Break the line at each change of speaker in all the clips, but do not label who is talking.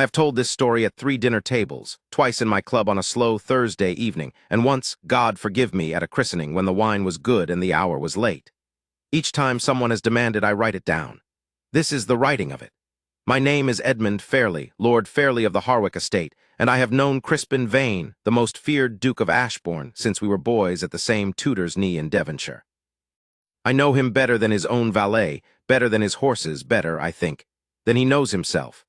I have told this story at 3 dinner tables, twice in my club on a slow Thursday evening, and once, God forgive me, at a christening when the wine was good and the hour was late. Each time someone has demanded I write it down. This is the writing of it. My name is Edmund Fairley, Lord Fairley of the Harwick estate, and I have known Crispin Vane, the most feared Duke of Ashbourne, since we were boys at the same tutor's knee in Devonshire. I know him better than his own valet, better than his horses, better, I think, than he knows himself.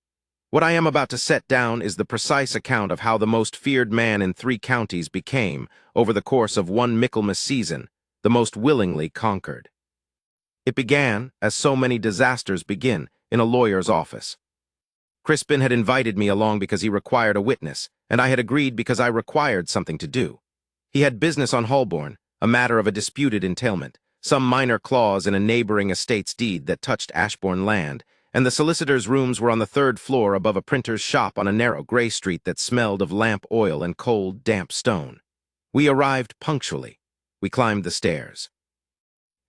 What I am about to set down is the precise account of how the most feared man in 3 counties became, over the course of one Michaelmas season, the most willingly conquered. It began, as so many disasters begin, in a lawyer's office. Crispin had invited me along because he required a witness, and I had agreed because I required something to do. He had business on Holborn, a matter of a disputed entailment, some minor clause in a neighboring estate's deed that touched Ashbourne land, and the solicitor's rooms were on the 3rd floor above a printer's shop on a narrow grey street that smelled of lamp oil and cold, damp stone. We arrived punctually. We climbed the stairs.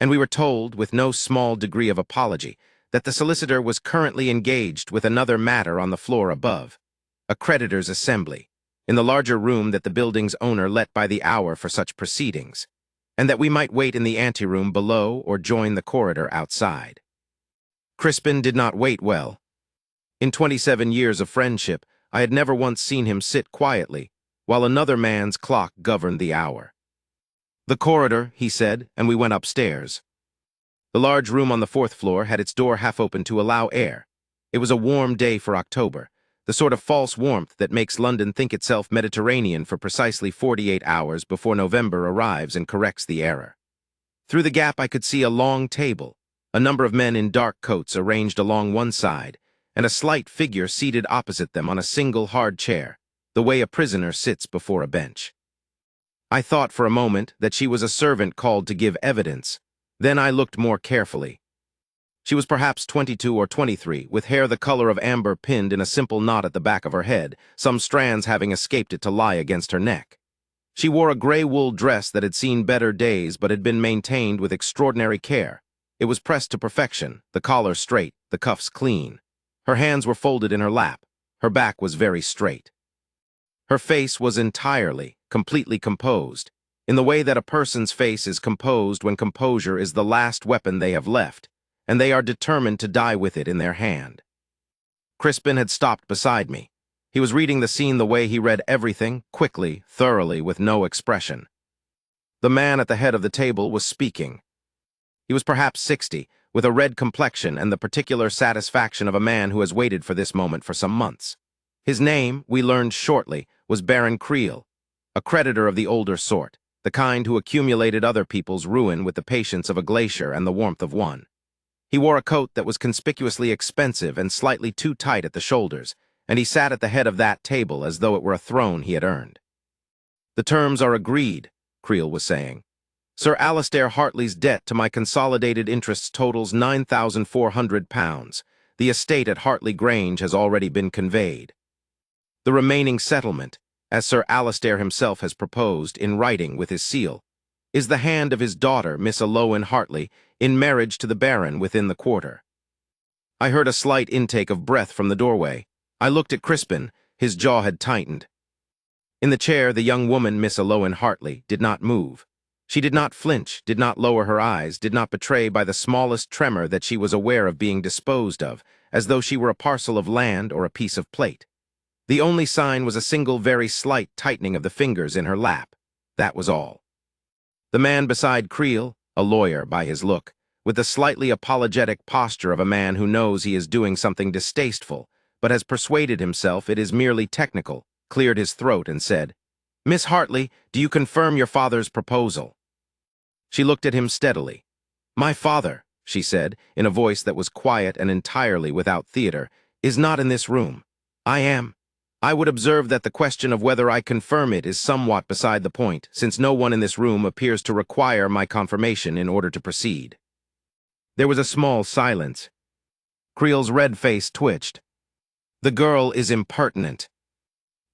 And we were told, with no small degree of apology, that the solicitor was currently engaged with another matter on the floor above, a creditors' assembly, in the larger room that the building's owner let by the hour for such proceedings, and that we might wait in the anteroom below or join the corridor outside. Crispin did not wait well. In 27 years of friendship, I had never once seen him sit quietly, while another man's clock governed the hour. "The corridor," he said, and we went upstairs. The large room on the 4th floor had its door half open to allow air. It was a warm day for October, the sort of false warmth that makes London think itself Mediterranean for precisely 48 hours before November arrives and corrects the error. Through the gap I could see a long table, a number of men in dark coats arranged along one side, and a slight figure seated opposite them on a single hard chair, the way a prisoner sits before a bench. I thought for a moment that she was a servant called to give evidence. Then I looked more carefully. She was perhaps 22 or 23, with hair the color of amber pinned in a simple knot at the back of her head, some strands having escaped it to lie against her neck. She wore a gray wool dress that had seen better days but had been maintained with extraordinary care. It was pressed to perfection, the collar straight, the cuffs clean. Her hands were folded in her lap. Her back was very straight. Her face was entirely, completely composed, in the way that a person's face is composed when composure is the last weapon they have left, and they are determined to die with it in their hand. Crispin had stopped beside me. He was reading the scene the way he read everything, quickly, thoroughly, with no expression. The man at the head of the table was speaking. He was perhaps 60, with a red complexion and the particular satisfaction of a man who has waited for this moment for some months. His name, we learned shortly, was Baron Creel, a creditor of the older sort, the kind who accumulated other people's ruin with the patience of a glacier and the warmth of one. He wore a coat that was conspicuously expensive and slightly too tight at the shoulders, and he sat at the head of that table as though it were a throne he had earned. "The terms are agreed," Creel was saying. "Sir Alastair Hartley's debt to my consolidated interests totals £9,400. The estate at Hartley Grange has already been conveyed. The remaining settlement, as Sir Alastair himself has proposed, in writing with his seal, is the hand of his daughter, Miss Heroine Hartley, in marriage to the Baron within the quarter." I heard a slight intake of breath from the doorway. I looked at Crispin. His jaw had tightened. In the chair, the young woman, Miss Heroine Hartley, did not move. She did not flinch, did not lower her eyes, did not betray by the smallest tremor that she was aware of being disposed of, as though she were a parcel of land or a piece of plate. The only sign was a single very slight tightening of the fingers in her lap. That was all. The man beside Creel, a lawyer by his look, with the slightly apologetic posture of a man who knows he is doing something distasteful, but has persuaded himself it is merely technical, cleared his throat and said, "Miss Hartley, do you confirm your father's proposal?" She looked at him steadily. "My father," she said, in a voice that was quiet and entirely without theater, "is not in this room. I am. I would observe that the question of whether I confirm it is somewhat beside the point, since no one in this room appears to require my confirmation in order to proceed." There was a small silence. Creel's red face twitched. "The girl is impertinent."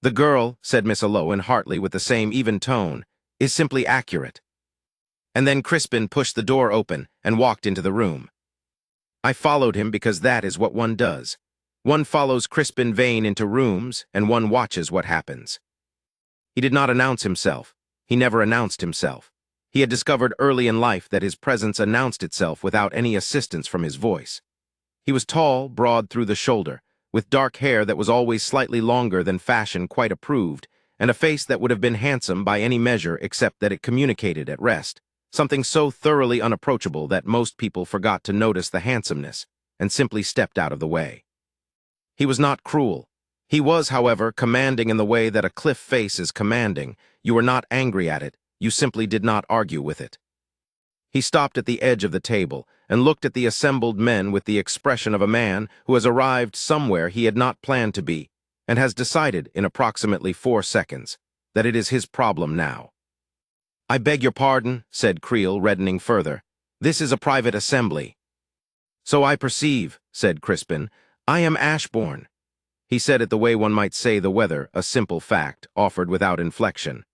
"The girl," said Miss Heroine Hartley with the same even tone, "is simply accurate." And then Crispin pushed the door open and walked into the room. I followed him because that is what one does. One follows Crispin Vane into rooms, and one watches what happens. He did not announce himself. He never announced himself. He had discovered early in life that his presence announced itself without any assistance from his voice. He was tall, broad through the shoulder, with dark hair that was always slightly longer than fashion quite approved, and a face that would have been handsome by any measure except that it communicated at rest, something so thoroughly unapproachable that most people forgot to notice the handsomeness and simply stepped out of the way. He was not cruel. He was, however, commanding in the way that a cliff face is commanding. You were not angry at it, you simply did not argue with it. He stopped at the edge of the table and looked at the assembled men with the expression of a man who has arrived somewhere he had not planned to be and has decided in approximately 4 seconds that it is his problem now. "I beg your pardon," said Creel, reddening further. "This is a private assembly." "So I perceive," said Crispin. "I am Ashbourne." He said it the way one might say the weather, a simple fact, offered without inflection.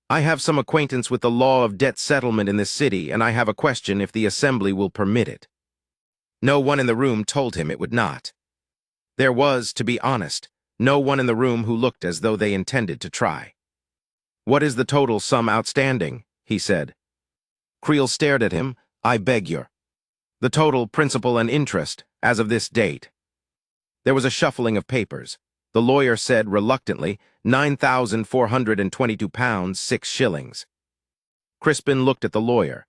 "I have some acquaintance with the law of debt settlement in this city, and I have a question if the assembly will permit it." No one in the room told him it would not. There was, to be honest, no one in the room who looked as though they intended to try. "What is the total sum outstanding?" he said. Creel stared at him. "I beg your—" "The total principal and interest, as of this date." There was a shuffling of papers. The lawyer said reluctantly, £9,422, 6 shillings. Crispin looked at the lawyer.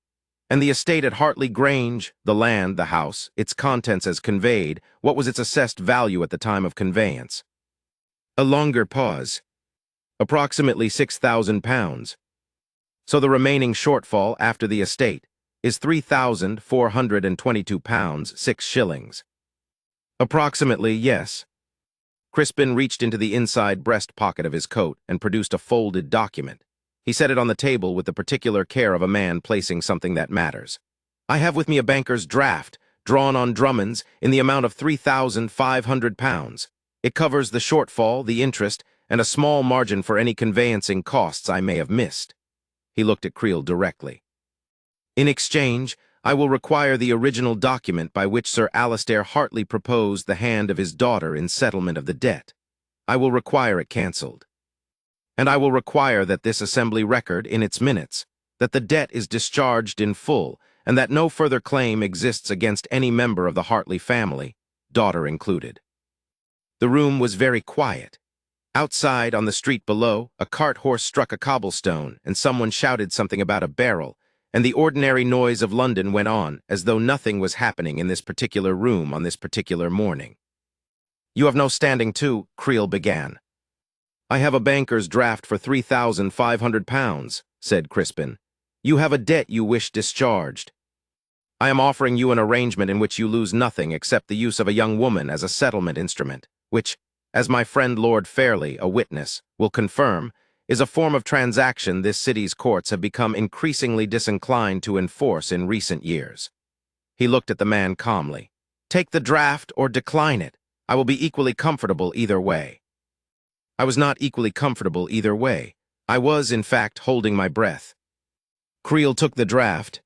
"And the estate at Hartley Grange, the land, the house, its contents as conveyed, what was its assessed value at the time of conveyance?" A longer pause. "Approximately £6,000. So the remaining shortfall after the estate is £3,422, 6 shillings. "Approximately, yes." Crispin reached into the inside breast pocket of his coat and produced a folded document. He set it on the table with the particular care of a man placing something that matters. "I have with me a banker's draft, drawn on Drummond's, in the amount of £3,500. It covers the shortfall, the interest, and a small margin for any conveyancing costs I may have missed." He looked at Creel directly. "In exchange, I will require the original document by which Sir Alistair Hartley proposed the hand of his daughter in settlement of the debt. I will require it cancelled. And I will require that this assembly record, in its minutes, that the debt is discharged in full, and that no further claim exists against any member of the Hartley family, daughter included." The room was very quiet. Outside, on the street below, a cart horse struck a cobblestone, and someone shouted something about a barrel, and the ordinary noise of London went on, as though nothing was happening in this particular room on this particular morning. "You have no standing to," Creel began. "I have a banker's draft for £3,500, said Crispin. "You have a debt you wish discharged. I am offering you an arrangement in which you lose nothing except the use of a young woman as a settlement instrument, which, as my friend Lord Fairley, a witness, will confirm, is a form of transaction this city's courts have become increasingly disinclined to enforce in recent years." He looked at the man calmly. "Take the draft or decline it. I will be equally comfortable either way." I was not equally comfortable either way. I was, in fact, holding my breath. Creel took the draft.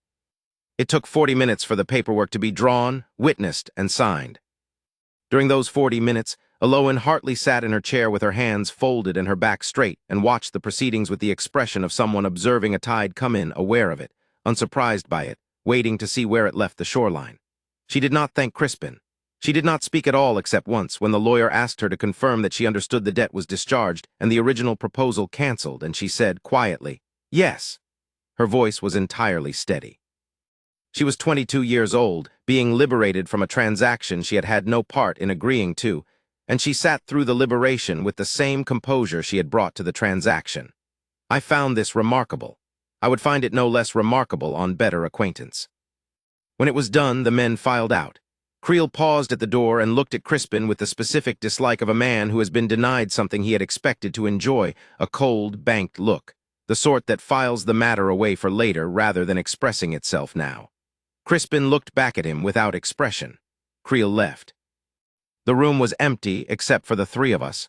It took 40 minutes for the paperwork to be drawn, witnessed, and signed. During those 40 minutes, Heroine Hartley sat in her chair with her hands folded and her back straight and watched the proceedings with the expression of someone observing a tide come in, aware of it, unsurprised by it, waiting to see where it left the shoreline. She did not thank Crispin. She did not speak at all except once when the lawyer asked her to confirm that she understood the debt was discharged and the original proposal cancelled, and she said quietly, "Yes." Her voice was entirely steady. She was 22 years old, being liberated from a transaction she had had no part in agreeing to, and she sat through the liberation with the same composure she had brought to the transaction. I found this remarkable. I would find it no less remarkable on better acquaintance. When it was done, the men filed out. Creel paused at the door and looked at Crispin with the specific dislike of a man who has been denied something he had expected to enjoy, a cold, banked look, the sort that files the matter away for later rather than expressing itself now. Crispin looked back at him without expression. Creel left. The room was empty except for the three of us.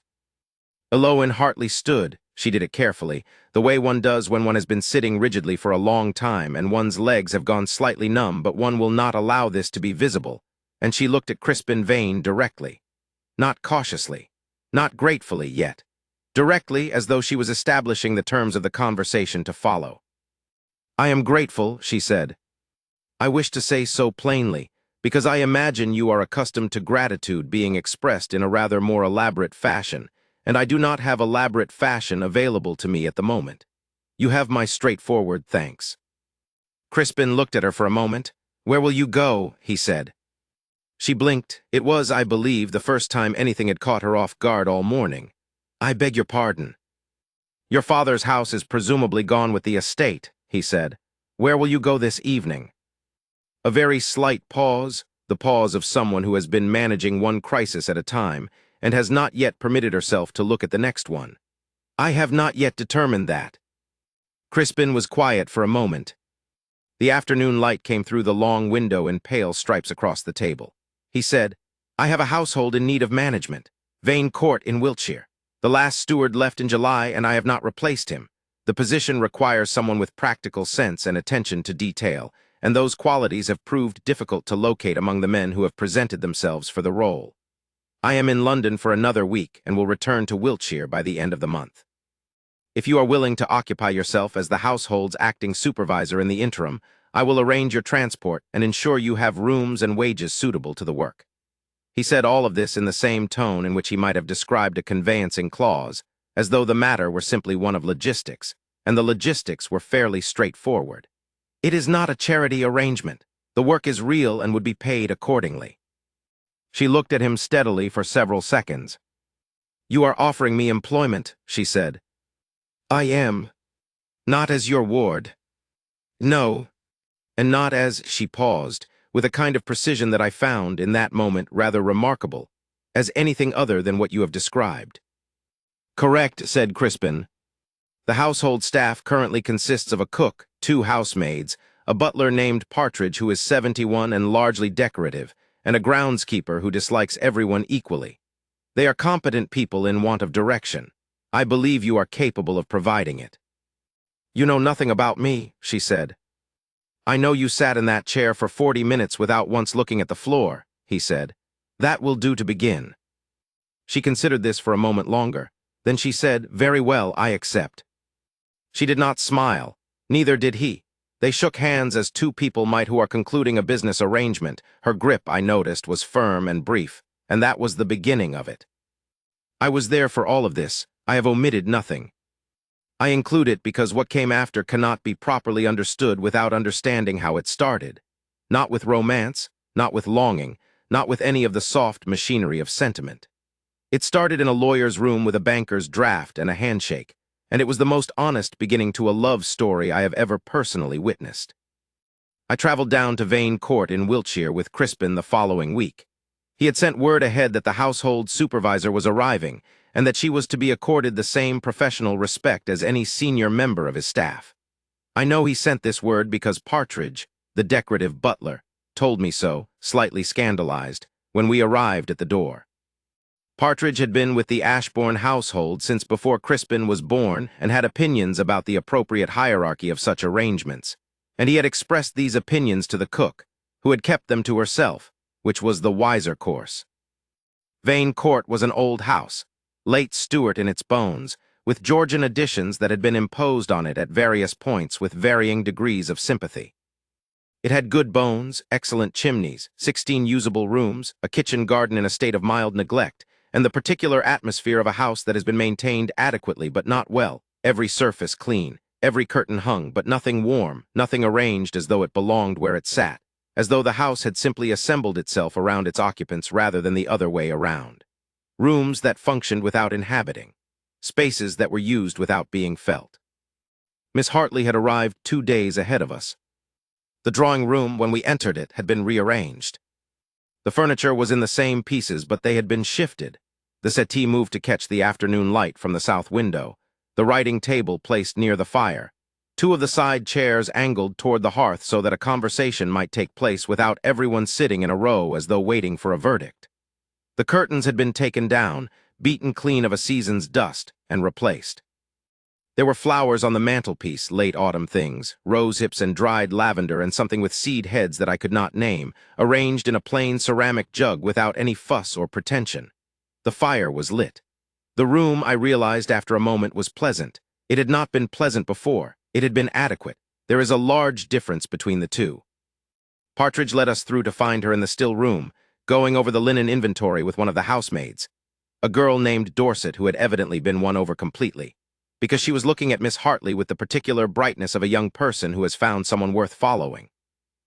Heroine Hartley stood. She did it carefully, the way one does when one has been sitting rigidly for a long time and one's legs have gone slightly numb, but one will not allow this to be visible, and she looked at Crispin Vane directly. not cautiously, not gratefully yet, directly as though she was establishing the terms of the conversation to follow. "I am grateful," she said. "I wish to say so plainly, because I imagine you are accustomed to gratitude being expressed in a rather more elaborate fashion, and I do not have elaborate fashion available to me at the moment. You have my straightforward thanks." Crispin looked at her for a moment. "Where will you go?" he said. She blinked. It was, I believe, the first time anything had caught her off guard all morning. "I beg your pardon." "Your father's house is presumably gone with the estate," he said. "Where will you go this evening?" A very slight pause, the pause of someone who has been managing one crisis at a time and has not yet permitted herself to look at the next one. "I have not yet determined that." Crispin was quiet for a moment. The afternoon light came through the long window in pale stripes across the table. He said, "I have a household in need of management. Vane Court in Wiltshire. The last steward left in July and I have not replaced him. The position requires someone with practical sense and attention to detail, and those qualities have proved difficult to locate among the men who have presented themselves for the role. I am in London for another week and will return to Wiltshire by the end of the month. If you are willing to occupy yourself as the household's acting supervisor in the interim, I will arrange your transport and ensure you have rooms and wages suitable to the work." He said all of this in the same tone in which he might have described a conveyancing clause, as though the matter were simply one of logistics, and the logistics were fairly straightforward. "It is not a charity arrangement. The work is real and would be paid accordingly." She looked at him steadily for several seconds. "You are offering me employment," she said. "I am. Not as your ward. No. And not as," she paused, with a kind of precision that I found, in that moment, rather remarkable, "as anything other than what you have described." "Correct," said Crispin. "The household staff currently consists of a cook, 2 housemaids, a butler named Partridge who is 71 and largely decorative, and a groundskeeper who dislikes everyone equally. They are competent people in want of direction. I believe you are capable of providing it." "You know nothing about me," she said. "I know you sat in that chair for 40 minutes without once looking at the floor," he said. "That will do to begin." She considered this for a moment longer. Then she said, "Very well, I accept." She did not smile. Neither did he. They shook hands as two people might who are concluding a business arrangement. Her grip, I noticed, was firm and brief, and that was the beginning of it. "I was there for all of this. I have omitted nothing. I include it because what came after cannot be properly understood without understanding how it started. Not with romance, not with longing, not with any of the soft machinery of sentiment. It started in a lawyer's room with a banker's draft and a handshake, and it was the most honest beginning to a love story I have ever personally witnessed. I traveled down to Vane Court in Wiltshire with Crispin the following week. He had sent word ahead that the household supervisor was arriving, and that she was to be accorded the same professional respect as any senior member of his staff. I know he sent this word because Partridge, the decorative butler, told me so, slightly scandalized, when we arrived at the door. Partridge had been with the Ashbourne household since before Crispin was born and had opinions about the appropriate hierarchy of such arrangements, and he had expressed these opinions to the cook, who had kept them to herself, which was the wiser course. Vane Court was an old house, late Stuart in its bones, with Georgian additions that had been imposed on it at various points with varying degrees of sympathy. It had good bones, excellent chimneys, 16 usable rooms, a kitchen garden in a state of mild neglect, and the particular atmosphere of a house that has been maintained adequately but not well, every surface clean, every curtain hung but nothing warm, nothing arranged as though it belonged where it sat, as though the house had simply assembled itself around its occupants rather than the other way around. Rooms that functioned without inhabiting, spaces that were used without being felt. Miss Hartley had arrived 2 days ahead of us. The drawing room, when we entered it, had been rearranged. The furniture was in the same pieces, but they had been shifted. The settee moved to catch the afternoon light from the south window, the writing table placed near the fire, 2 of the side chairs angled toward the hearth so that a conversation might take place without everyone sitting in a row as though waiting for a verdict. The curtains had been taken down, beaten clean of a season's dust, and replaced. There were flowers on the mantelpiece, late autumn things, rose hips and dried lavender and something with seed heads that I could not name, arranged in a plain ceramic jug without any fuss or pretension. The fire was lit. The room, I realized after a moment, was pleasant. It had not been pleasant before. It had been adequate. There is a large difference between the two. Partridge led us through to find her in the still room, going over the linen inventory with one of the housemaids, a girl named Dorset who had evidently been won over completely, because she was looking at Miss Hartley with the particular brightness of a young person who has found someone worth following.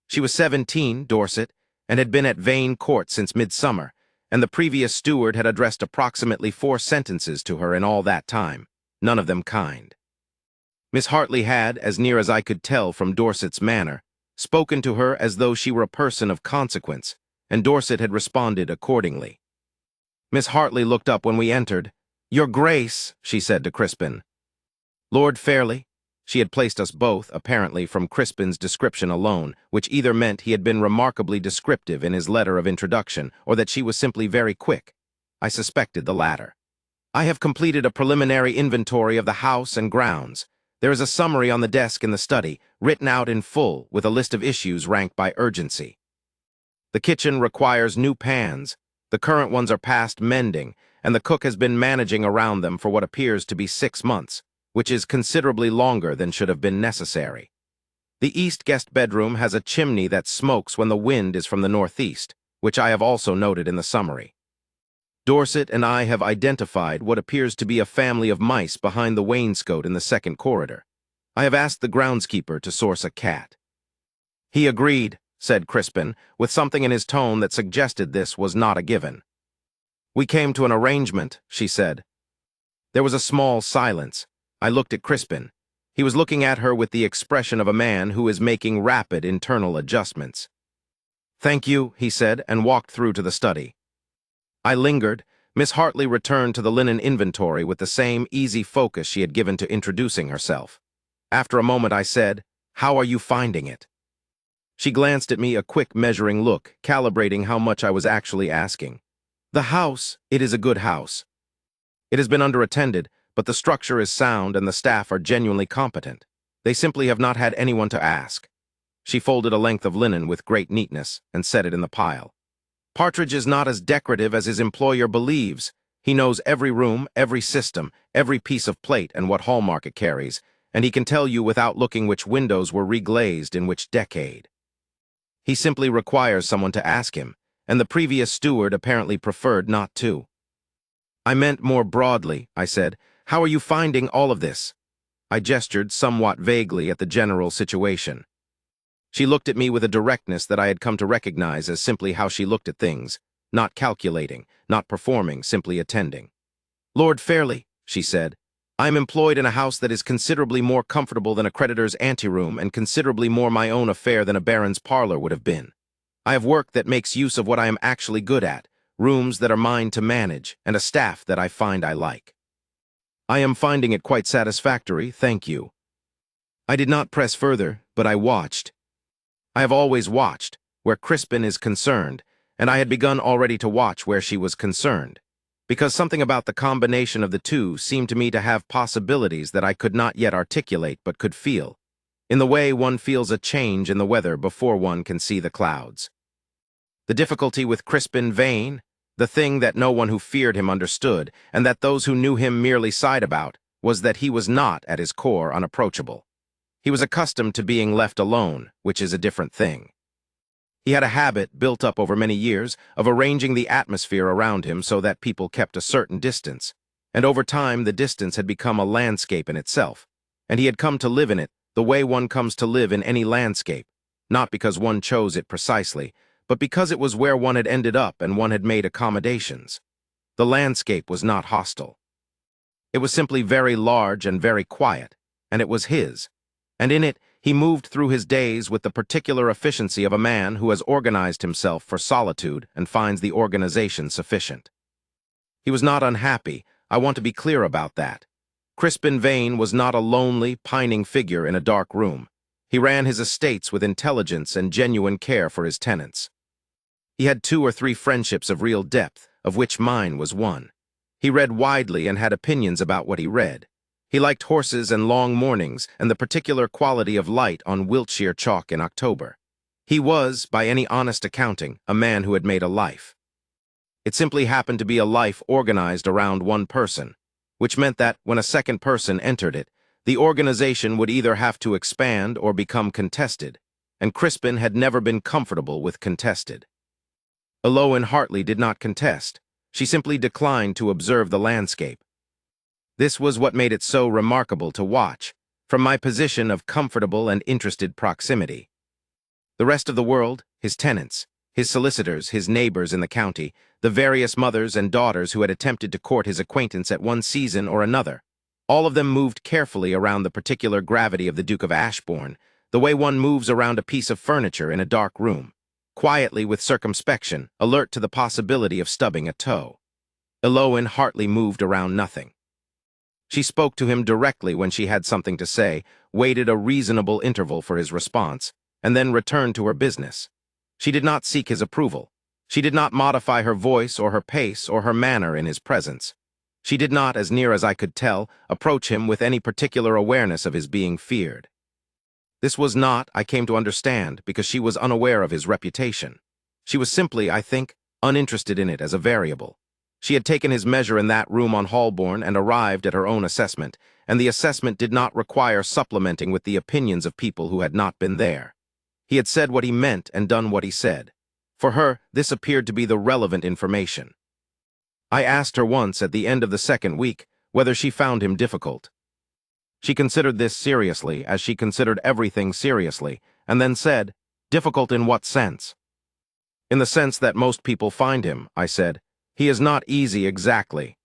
She was 17, Dorset, and had been at Vane Court since midsummer, and the previous steward had addressed approximately 4 sentences to her in all that time, none of them kind. Miss Hartley had, as near as I could tell from Dorset's manner, spoken to her as though she were a person of consequence, and Dorset had responded accordingly. Miss Hartley looked up when we entered. "Your Grace," she said to Crispin. "Lord Fairley." She had placed us both, apparently, from Crispin's description alone, which either meant he had been remarkably descriptive in his letter of introduction, or that she was simply very quick. I suspected the latter. "I have completed a preliminary inventory of the house and grounds. There is a summary on the desk in the study, written out in full, with a list of issues ranked by urgency. The kitchen requires new pans. The current ones are past mending, and the cook has been managing around them for what appears to be 6 months, which is considerably longer than should have been necessary. The east guest bedroom has a chimney that smokes when the wind is from the northeast, which I have also noted in the summary. Dorset and I have identified what appears to be a family of mice behind the wainscot in the second corridor. I have asked the groundskeeper to source a cat." "He agreed," said Crispin, with something in his tone that suggested this was not a given. "We came to an arrangement," she said. There was a small silence. I looked at Crispin. He was looking at her with the expression of a man who is making rapid internal adjustments. "Thank you," he said, and walked through to the study. I lingered. Miss Hartley returned to the linen inventory with the same easy focus she had given to introducing herself. After a moment I said, "How are you finding it?" She glanced at me, a quick measuring look, calibrating how much I was actually asking. "The house, it is a good house. It has been underattended, but the structure is sound and the staff are genuinely competent. They simply have not had anyone to ask." She folded a length of linen with great neatness and set it in the pile. "Partridge is not as decorative as his employer believes. He knows every room, every system, every piece of plate and what hallmark it carries, and he can tell you without looking which windows were reglazed in which decade. He simply requires someone to ask him, and the previous steward apparently preferred not to." "I meant more broadly," I said. "How are you finding all of this?" I gestured somewhat vaguely at the general situation. She looked at me with a directness that I had come to recognize as simply how she looked at things, not calculating, not performing, simply attending. "Lord Fairley," she said, "I am employed in a house that is considerably more comfortable than a creditor's anteroom and considerably more my own affair than a baron's parlor would have been. I have work that makes use of what I am actually good at, rooms that are mine to manage, and a staff that I find I like. I am finding it quite satisfactory, thank you." I did not press further, but I watched. I have always watched, where Crispin is concerned, and I had begun already to watch where she was concerned, because something about the combination of the two seemed to me to have possibilities that I could not yet articulate but could feel, in the way one feels a change in the weather before one can see the clouds. The difficulty with Crispin Vane, the thing that no one who feared him understood, and that those who knew him merely sighed about, was that he was not, at his core, unapproachable. He was accustomed to being left alone, which is a different thing. He had a habit, built up over many years, of arranging the atmosphere around him so that people kept a certain distance, and over time the distance had become a landscape in itself, and he had come to live in it the way one comes to live in any landscape, not because one chose it precisely, but because it was where one had ended up and one had made accommodations. The landscape was not hostile. It was simply very large and very quiet, and it was his. And in it, he moved through his days with the particular efficiency of a man who has organized himself for solitude and finds the organization sufficient. He was not unhappy. I want to be clear about that. Crispin Vane was not a lonely, pining figure in a dark room. He ran his estates with intelligence and genuine care for his tenants. He had 2 or 3 friendships of real depth, of which mine was one. He read widely and had opinions about what he read. He liked horses and long mornings and the particular quality of light on Wiltshire chalk in October. He was, by any honest accounting, a man who had made a life. It simply happened to be a life organized around one person, which meant that when a second person entered it, the organization would either have to expand or become contested, and Crispin had never been comfortable with contested. Heroine Hartley did not contest. She simply declined to observe the landscape. This was what made it so remarkable to watch, from my position of comfortable and interested proximity. The rest of the world, his tenants, his solicitors, his neighbors in the county, the various mothers and daughters who had attempted to court his acquaintance at one season or another, all of them moved carefully around the particular gravity of the Duke of Ashbourne, the way one moves around a piece of furniture in a dark room, quietly with circumspection, alert to the possibility of stubbing a toe. Heroine Hartley moved around nothing. She spoke to him directly when she had something to say, waited a reasonable interval for his response, and then returned to her business. She did not seek his approval. She did not modify her voice or her pace or her manner in his presence. She did not, as near as I could tell, approach him with any particular awareness of his being feared. This was not, I came to understand, because she was unaware of his reputation. She was simply, I think, uninterested in it as a variable. She had taken his measure in that room on Holborn and arrived at her own assessment, and the assessment did not require supplementing with the opinions of people who had not been there. He had said what he meant and done what he said. For her, this appeared to be the relevant information. I asked her once at the end of the second week whether she found him difficult. She considered this seriously, as she considered everything seriously, and then said, "Difficult in what sense?" "In the sense that most people find him," I said. "He is not easy exactly."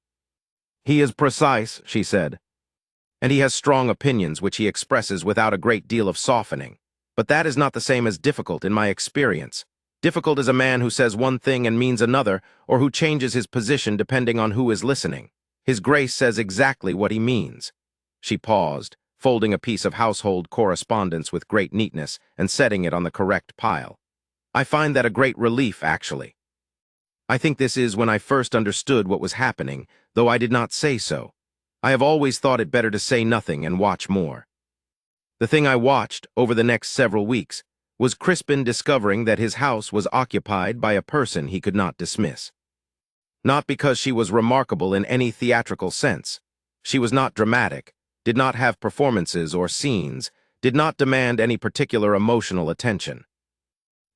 "He is precise," she said. "And he has strong opinions which he expresses without a great deal of softening. But that is not the same as difficult in my experience. Difficult is a man who says one thing and means another, or who changes his position depending on who is listening. His Grace says exactly what he means." She paused, folding a piece of household correspondence with great neatness and setting it on the correct pile. "I find that a great relief, actually. I think this is when I first understood what was happening, though I did not say so. I have always thought it better to say nothing and watch more." The thing I watched, over the next several weeks, was Crispin discovering that his house was occupied by a person he could not dismiss. Not because she was remarkable in any theatrical sense. She was not dramatic, did not have performances or scenes, did not demand any particular emotional attention.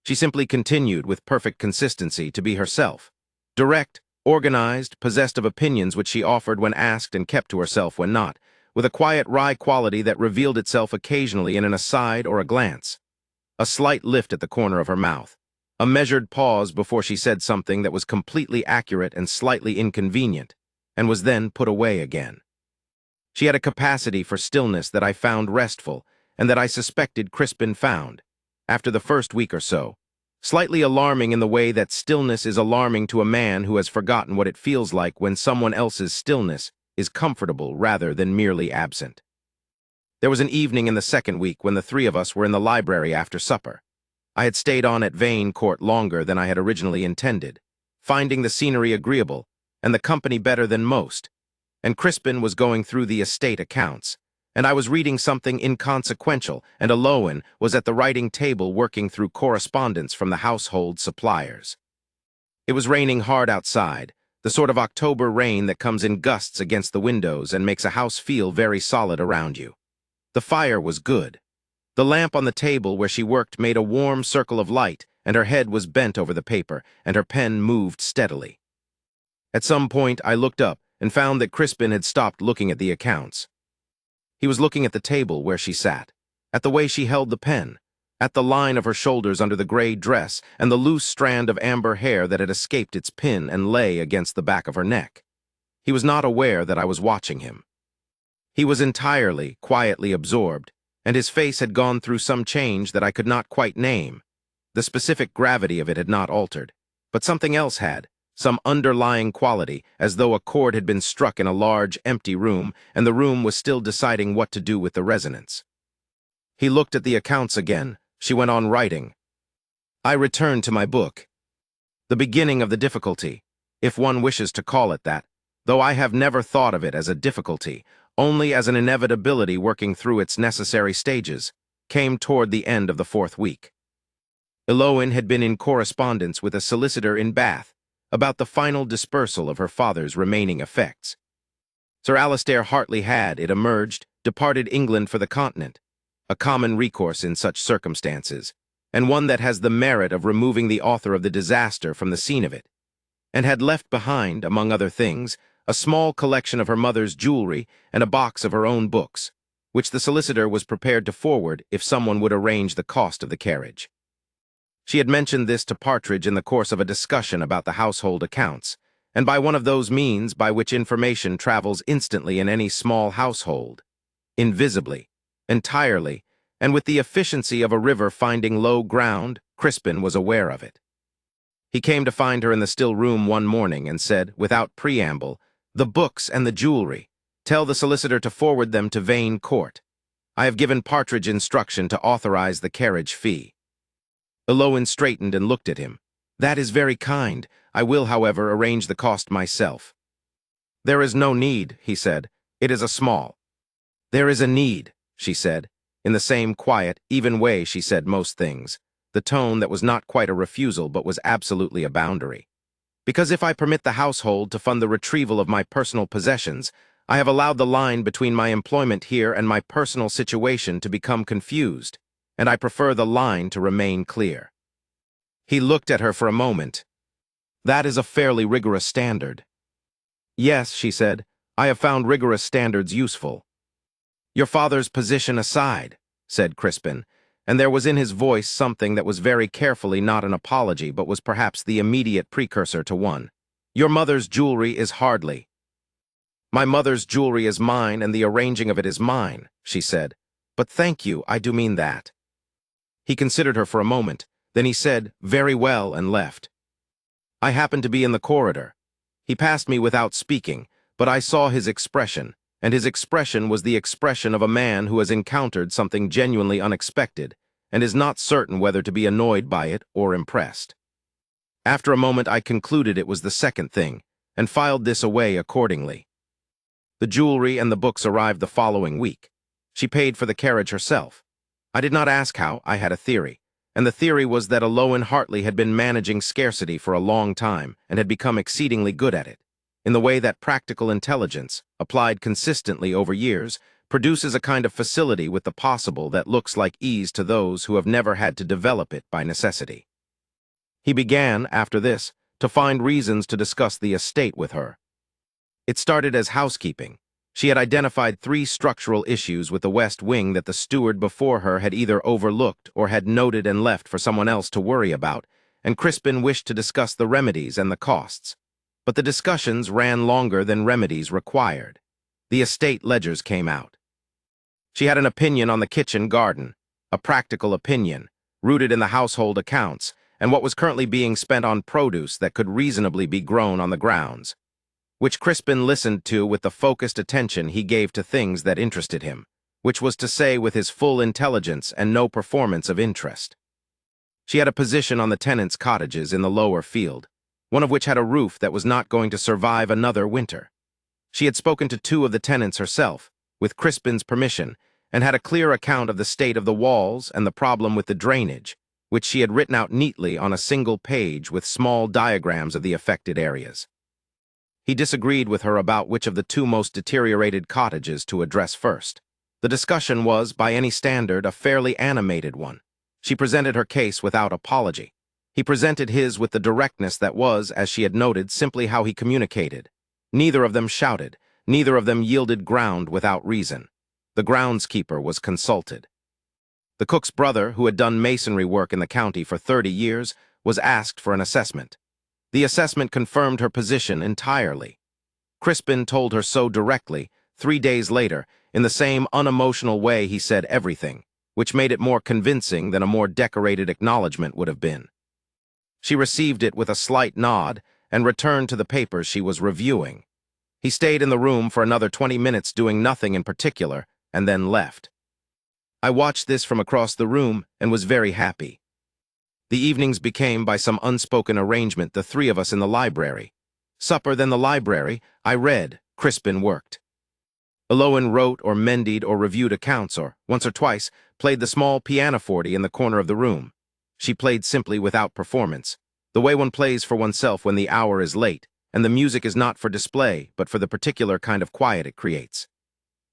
She simply continued with perfect consistency to be herself, direct, organized, possessed of opinions which she offered when asked and kept to herself when not, with a quiet wry quality that revealed itself occasionally in an aside or a glance. A slight lift at the corner of her mouth, a measured pause before she said something that was completely accurate and slightly inconvenient, and was then put away again. She had a capacity for stillness that I found restful, and that I suspected Crispin found, after the first week or so, slightly alarming in the way that stillness is alarming to a man who has forgotten what it feels like when someone else's stillness is comfortable rather than merely absent. There was an evening in the second week when the three of us were in the library after supper. I had stayed on at Vane Court longer than I had originally intended, finding the scenery agreeable and the company better than most, and Crispin was going through the estate accounts, and I was reading something inconsequential, and Heroine was at the writing table working through correspondence from the household suppliers. It was raining hard outside, the sort of October rain that comes in gusts against the windows and makes a house feel very solid around you. The fire was good. The lamp on the table where she worked made a warm circle of light, and her head was bent over the paper, and her pen moved steadily. At some point, I looked up and found that Crispin had stopped looking at the accounts. He was looking at the table where she sat, at the way she held the pen, at the line of her shoulders under the gray dress and the loose strand of amber hair that had escaped its pin and lay against the back of her neck. He was not aware that I was watching him. He was entirely, quietly absorbed, and his face had gone through some change that I could not quite name. The specific gravity of it had not altered, but something else had, some underlying quality, as though a chord had been struck in a large, empty room, and the room was still deciding what to do with the resonance. He looked at the accounts again. She went on writing. I returned to my book. The beginning of the difficulty, if one wishes to call it that, though I have never thought of it as a difficulty, only as an inevitability working through its necessary stages, came toward the end of the fourth week. Heroine had been in correspondence with a solicitor in Bath, about the final dispersal of her father's remaining effects. Sir Alastair Hartley had, it emerged, departed England for the continent, a common recourse in such circumstances, and one that has the merit of removing the author of the disaster from the scene of it, and had left behind, among other things, a small collection of her mother's jewelry and a box of her own books, which the solicitor was prepared to forward if someone would arrange the cost of the carriage. She had mentioned this to Partridge in the course of a discussion about the household accounts, and by one of those means by which information travels instantly in any small household, invisibly, entirely, and with the efficiency of a river finding low ground, Crispin was aware of it. He came to find her in the still room one morning and said, without preamble, "The books and the jewelry. Tell the solicitor to forward them to Vane Court. I have given Partridge instruction to authorize the carriage fee." Heroine straightened and looked at him. "That is very kind. I will, however, arrange the cost myself." "There is no need," he said. "It is a small." "There is a need," she said, in the same quiet, even way she said most things, the tone that was not quite a refusal but was absolutely a boundary. "Because if I permit the household to fund the retrieval of my personal possessions, I have allowed the line between my employment here and my personal situation to become confused, and I prefer the line to remain clear." He looked at her for a moment. "That is a fairly rigorous standard." "Yes," she said, "I have found rigorous standards useful." "Your father's position aside," said Crispin, and there was in his voice something that was very carefully not an apology but was perhaps the immediate precursor to one. "Your mother's jewelry is hardly—" "My mother's jewelry is mine and the arranging of it is mine," she said. "But thank you, I do mean that." He considered her for a moment, then he said, "Very well," and left. I happened to be in the corridor. He passed me without speaking, but I saw his expression, and his expression was the expression of a man who has encountered something genuinely unexpected and is not certain whether to be annoyed by it or impressed. After a moment I concluded it was the second thing, and filed this away accordingly. The jewelry and the books arrived the following week. She paid for the carriage herself. I did not ask how, I had a theory, and the theory was that Heroine Hartley had been managing scarcity for a long time and had become exceedingly good at it, in the way that practical intelligence, applied consistently over years, produces a kind of facility with the possible that looks like ease to those who have never had to develop it by necessity. He began, after this, to find reasons to discuss the estate with her. It started as housekeeping. She had identified 3 structural issues with the West Wing that the steward before her had either overlooked or had noted and left for someone else to worry about, and Crispin wished to discuss the remedies and the costs. But the discussions ran longer than remedies required. The estate ledgers came out. She had an opinion on the kitchen garden, a practical opinion, rooted in the household accounts, and what was currently being spent on produce that could reasonably be grown on the grounds, which Crispin listened to with the focused attention he gave to things that interested him, which was to say with his full intelligence and no performance of interest. She had a position on the tenants' cottages in the lower field, one of which had a roof that was not going to survive another winter. She had spoken to 2 of the tenants herself, with Crispin's permission, and had a clear account of the state of the walls and the problem with the drainage, which she had written out neatly on a single page with small diagrams of the affected areas. He disagreed with her about which of the 2 most deteriorated cottages to address first. The discussion was, by any standard, a fairly animated one. She presented her case without apology. He presented his with the directness that was, as she had noted, simply how he communicated. Neither of them shouted, neither of them yielded ground without reason. The groundskeeper was consulted. The cook's brother, who had done masonry work in the county for 30 years, was asked for an assessment. The assessment confirmed her position entirely. Crispin told her so directly. 3 days later, in the same unemotional way he said everything, which made it more convincing than a more decorated acknowledgment would have been. She received it with a slight nod and returned to the papers she was reviewing. He stayed in the room for another 20 minutes doing nothing in particular, and then left. I watched this from across the room and was very happy. The evenings became, by some unspoken arrangement, the 3 of us in the library. Supper, then the library. I read. Crispin worked. Heroine wrote or mended or reviewed accounts or, once or twice, played the small pianoforte in the corner of the room. She played simply without performance. The way one plays for oneself when the hour is late, and the music is not for display, but for the particular kind of quiet it creates.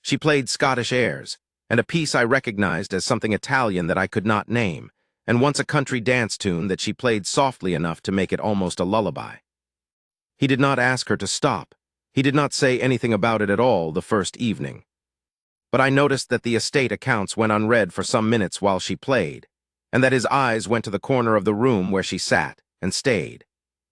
She played Scottish airs, and a piece I recognized as something Italian that I could not name, and once a country dance tune that she played softly enough to make it almost a lullaby. He did not ask her to stop. He did not say anything about it at all the first evening. But I noticed that the estate accounts went unread for some minutes while she played, and that his eyes went to the corner of the room where she sat and stayed,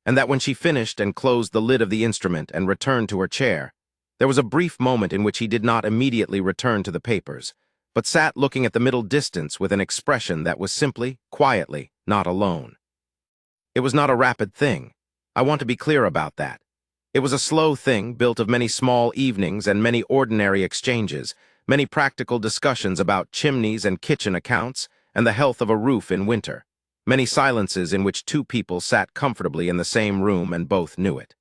and that when she finished and closed the lid of the instrument and returned to her chair, there was a brief moment in which he did not immediately return to the papers, but sat looking at the middle distance with an expression that was simply, quietly, not alone. It was not a rapid thing. I want to be clear about that. It was a slow thing built of many small evenings and many ordinary exchanges, many practical discussions about chimneys and kitchen accounts and the health of a roof in winter, many silences in which two people sat comfortably in the same room and both knew it.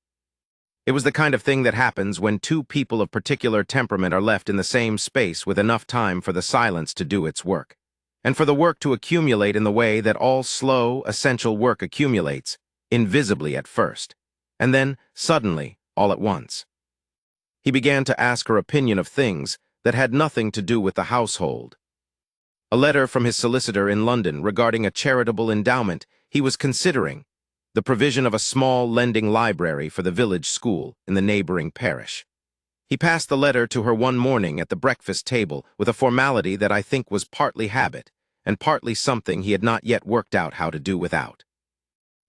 It was the kind of thing that happens when two people of particular temperament are left in the same space with enough time for the silence to do its work, and for the work to accumulate in the way that all slow, essential work accumulates, invisibly at first, and then, suddenly, all at once. He began to ask her opinion of things that had nothing to do with the household. A letter from his solicitor in London regarding a charitable endowment he was considering, the provision of a small lending library for the village school in the neighboring parish. He passed the letter to her one morning at the breakfast table with a formality that I think was partly habit and partly something he had not yet worked out how to do without.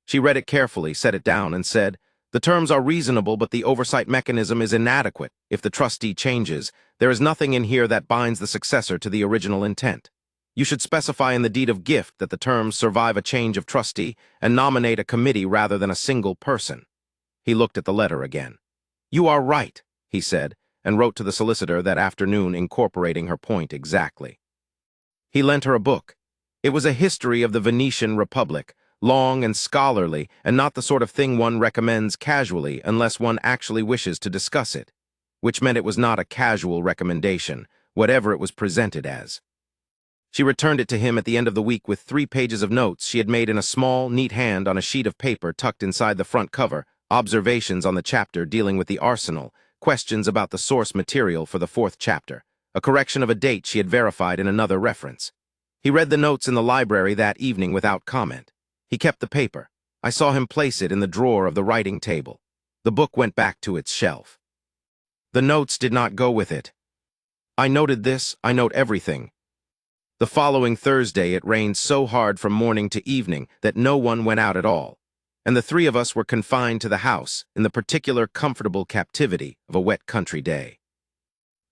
She read it carefully, set it down, and said, "The terms are reasonable, but the oversight mechanism is inadequate. If the trustee changes, there is nothing in here that binds the successor to the original intent. You should specify in the deed of gift that the terms survive a change of trustee and nominate a committee rather than a single person." He looked at the letter again. "You are right," he said, and wrote to the solicitor that afternoon incorporating her point exactly. He lent her a book. It was a history of the Venetian Republic, long and scholarly, and not the sort of thing one recommends casually unless one actually wishes to discuss it, which meant it was not a casual recommendation, whatever it was presented as. She returned it to him at the end of the week with 3 pages of notes she had made in a small, neat hand on a sheet of paper tucked inside the front cover, observations on the chapter dealing with the arsenal, questions about the source material for the 4th chapter, a correction of a date she had verified in another reference. He read the notes in the library that evening without comment. He kept the paper. I saw him place it in the drawer of the writing table. The book went back to its shelf. The notes did not go with it. I noted this, I note everything. The following Thursday it rained so hard from morning to evening that no one went out at all, and the 3 of us were confined to the house in the particular comfortable captivity of a wet country day.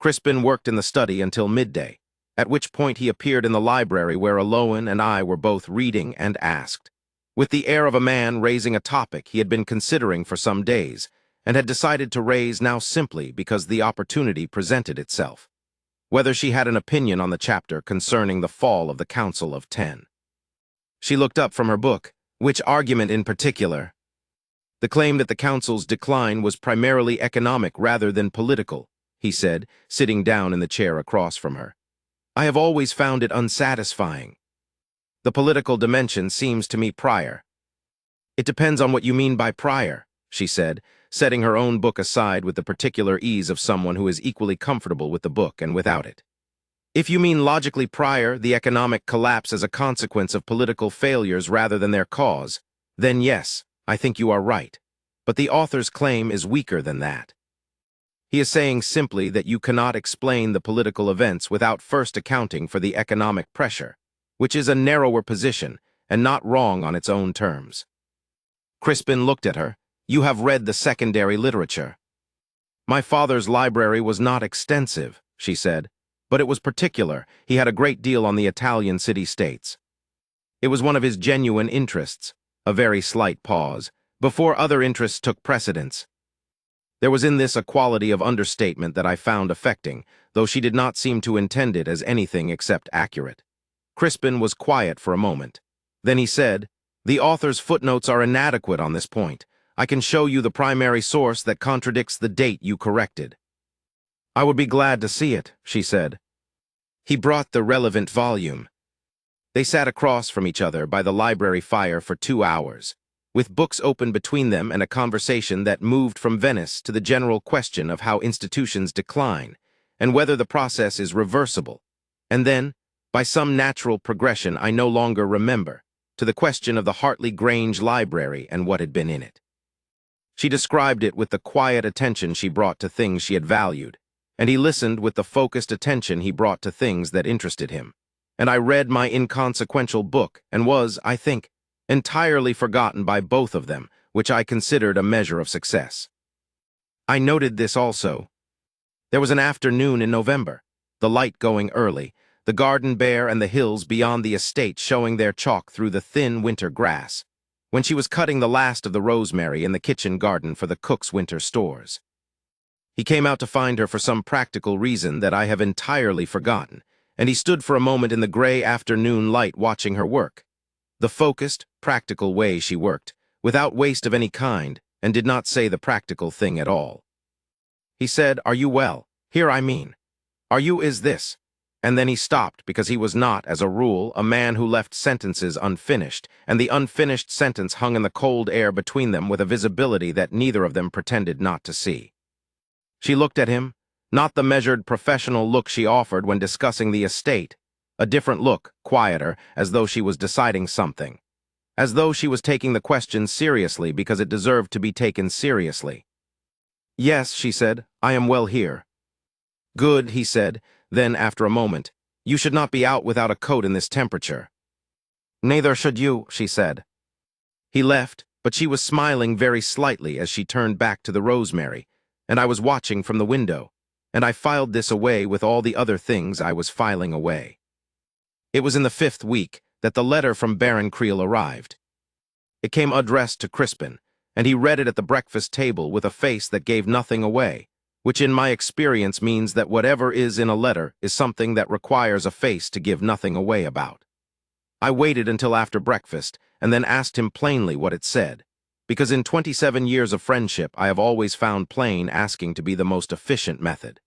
Crispin worked in the study until midday, at which point he appeared in the library where Aloan and I were both reading and asked, with the air of a man raising a topic he had been considering for some days and had decided to raise now simply because the opportunity presented itself, whether she had an opinion on the chapter concerning the fall of the Council of 10. She looked up from her book. Which argument in particular? The claim that the Council's decline was primarily economic rather than political, he said, sitting down in the chair across from her. I have always found it unsatisfying. The political dimension seems to me prior. It depends on what you mean by prior, she said, setting her own book aside with the particular ease of someone who is equally comfortable with the book and without it. If you mean logically prior, the economic collapse as a consequence of political failures rather than their cause, then yes, I think you are right. But the author's claim is weaker than that. He is saying simply that you cannot explain the political events without first accounting for the economic pressure, which is a narrower position and not wrong on its own terms. Crispin looked at her. You have read the secondary literature. My father's library was not extensive, she said, but it was particular. He had a great deal on the Italian city-states. It was one of his genuine interests, a very slight pause, before other interests took precedence. There was in this a quality of understatement that I found affecting, though she did not seem to intend it as anything except accurate. Crispin was quiet for a moment. Then he said, "The author's footnotes are inadequate on this point. I can show you the primary source that contradicts the date you corrected." "I would be glad to see it," she said. He brought the relevant volume. They sat across from each other by the library fire for 2 hours. with books open between them and a conversation that moved from Venice to the general question of how institutions decline and whether the process is reversible. And then, by some natural progression I no longer remember, to the question of the Hartley Grange library and what had been in it. She described it with the quiet attention she brought to things she had valued, and he listened with the focused attention he brought to things that interested him. And I read my inconsequential book and was, I think, entirely forgotten by both of them, which I considered a measure of success. I noted this also. There was an afternoon in November, the light going early, the garden bare and the hills beyond the estate showing their chalk through the thin winter grass, when she was cutting the last of the rosemary in the kitchen garden for the cook's winter stores. He came out to find her for some practical reason that I have entirely forgotten, and he stood for a moment in the gray afternoon light watching her work. The focused, practical way she worked, without waste of any kind, and did not say the practical thing at all. He said, "Are you well? Here I mean. Are you is this?" And then he stopped because he was not, as a rule, a man who left sentences unfinished, and the unfinished sentence hung in the cold air between them with a visibility that neither of them pretended not to see. She looked at him, not the measured professional look she offered when discussing the estate, a different look, quieter, as though she was deciding something, as though she was taking the question seriously because it deserved to be taken seriously. "Yes," she said, "I am well here." "Good," he said, then after a moment, "You should not be out without a coat in this temperature." "Neither should you," she said. He left, but she was smiling very slightly as she turned back to the rosemary, and I was watching from the window, and I filed this away with all the other things I was filing away. It was in the 5th week that the letter from Baron Creel arrived. It came addressed to Crispin, and he read it at the breakfast table with a face that gave nothing away, which in my experience means that whatever is in a letter is something that requires a face to give nothing away about. I waited until after breakfast and then asked him plainly what it said, because in 27 years of friendship I have always found plain asking to be the most efficient method.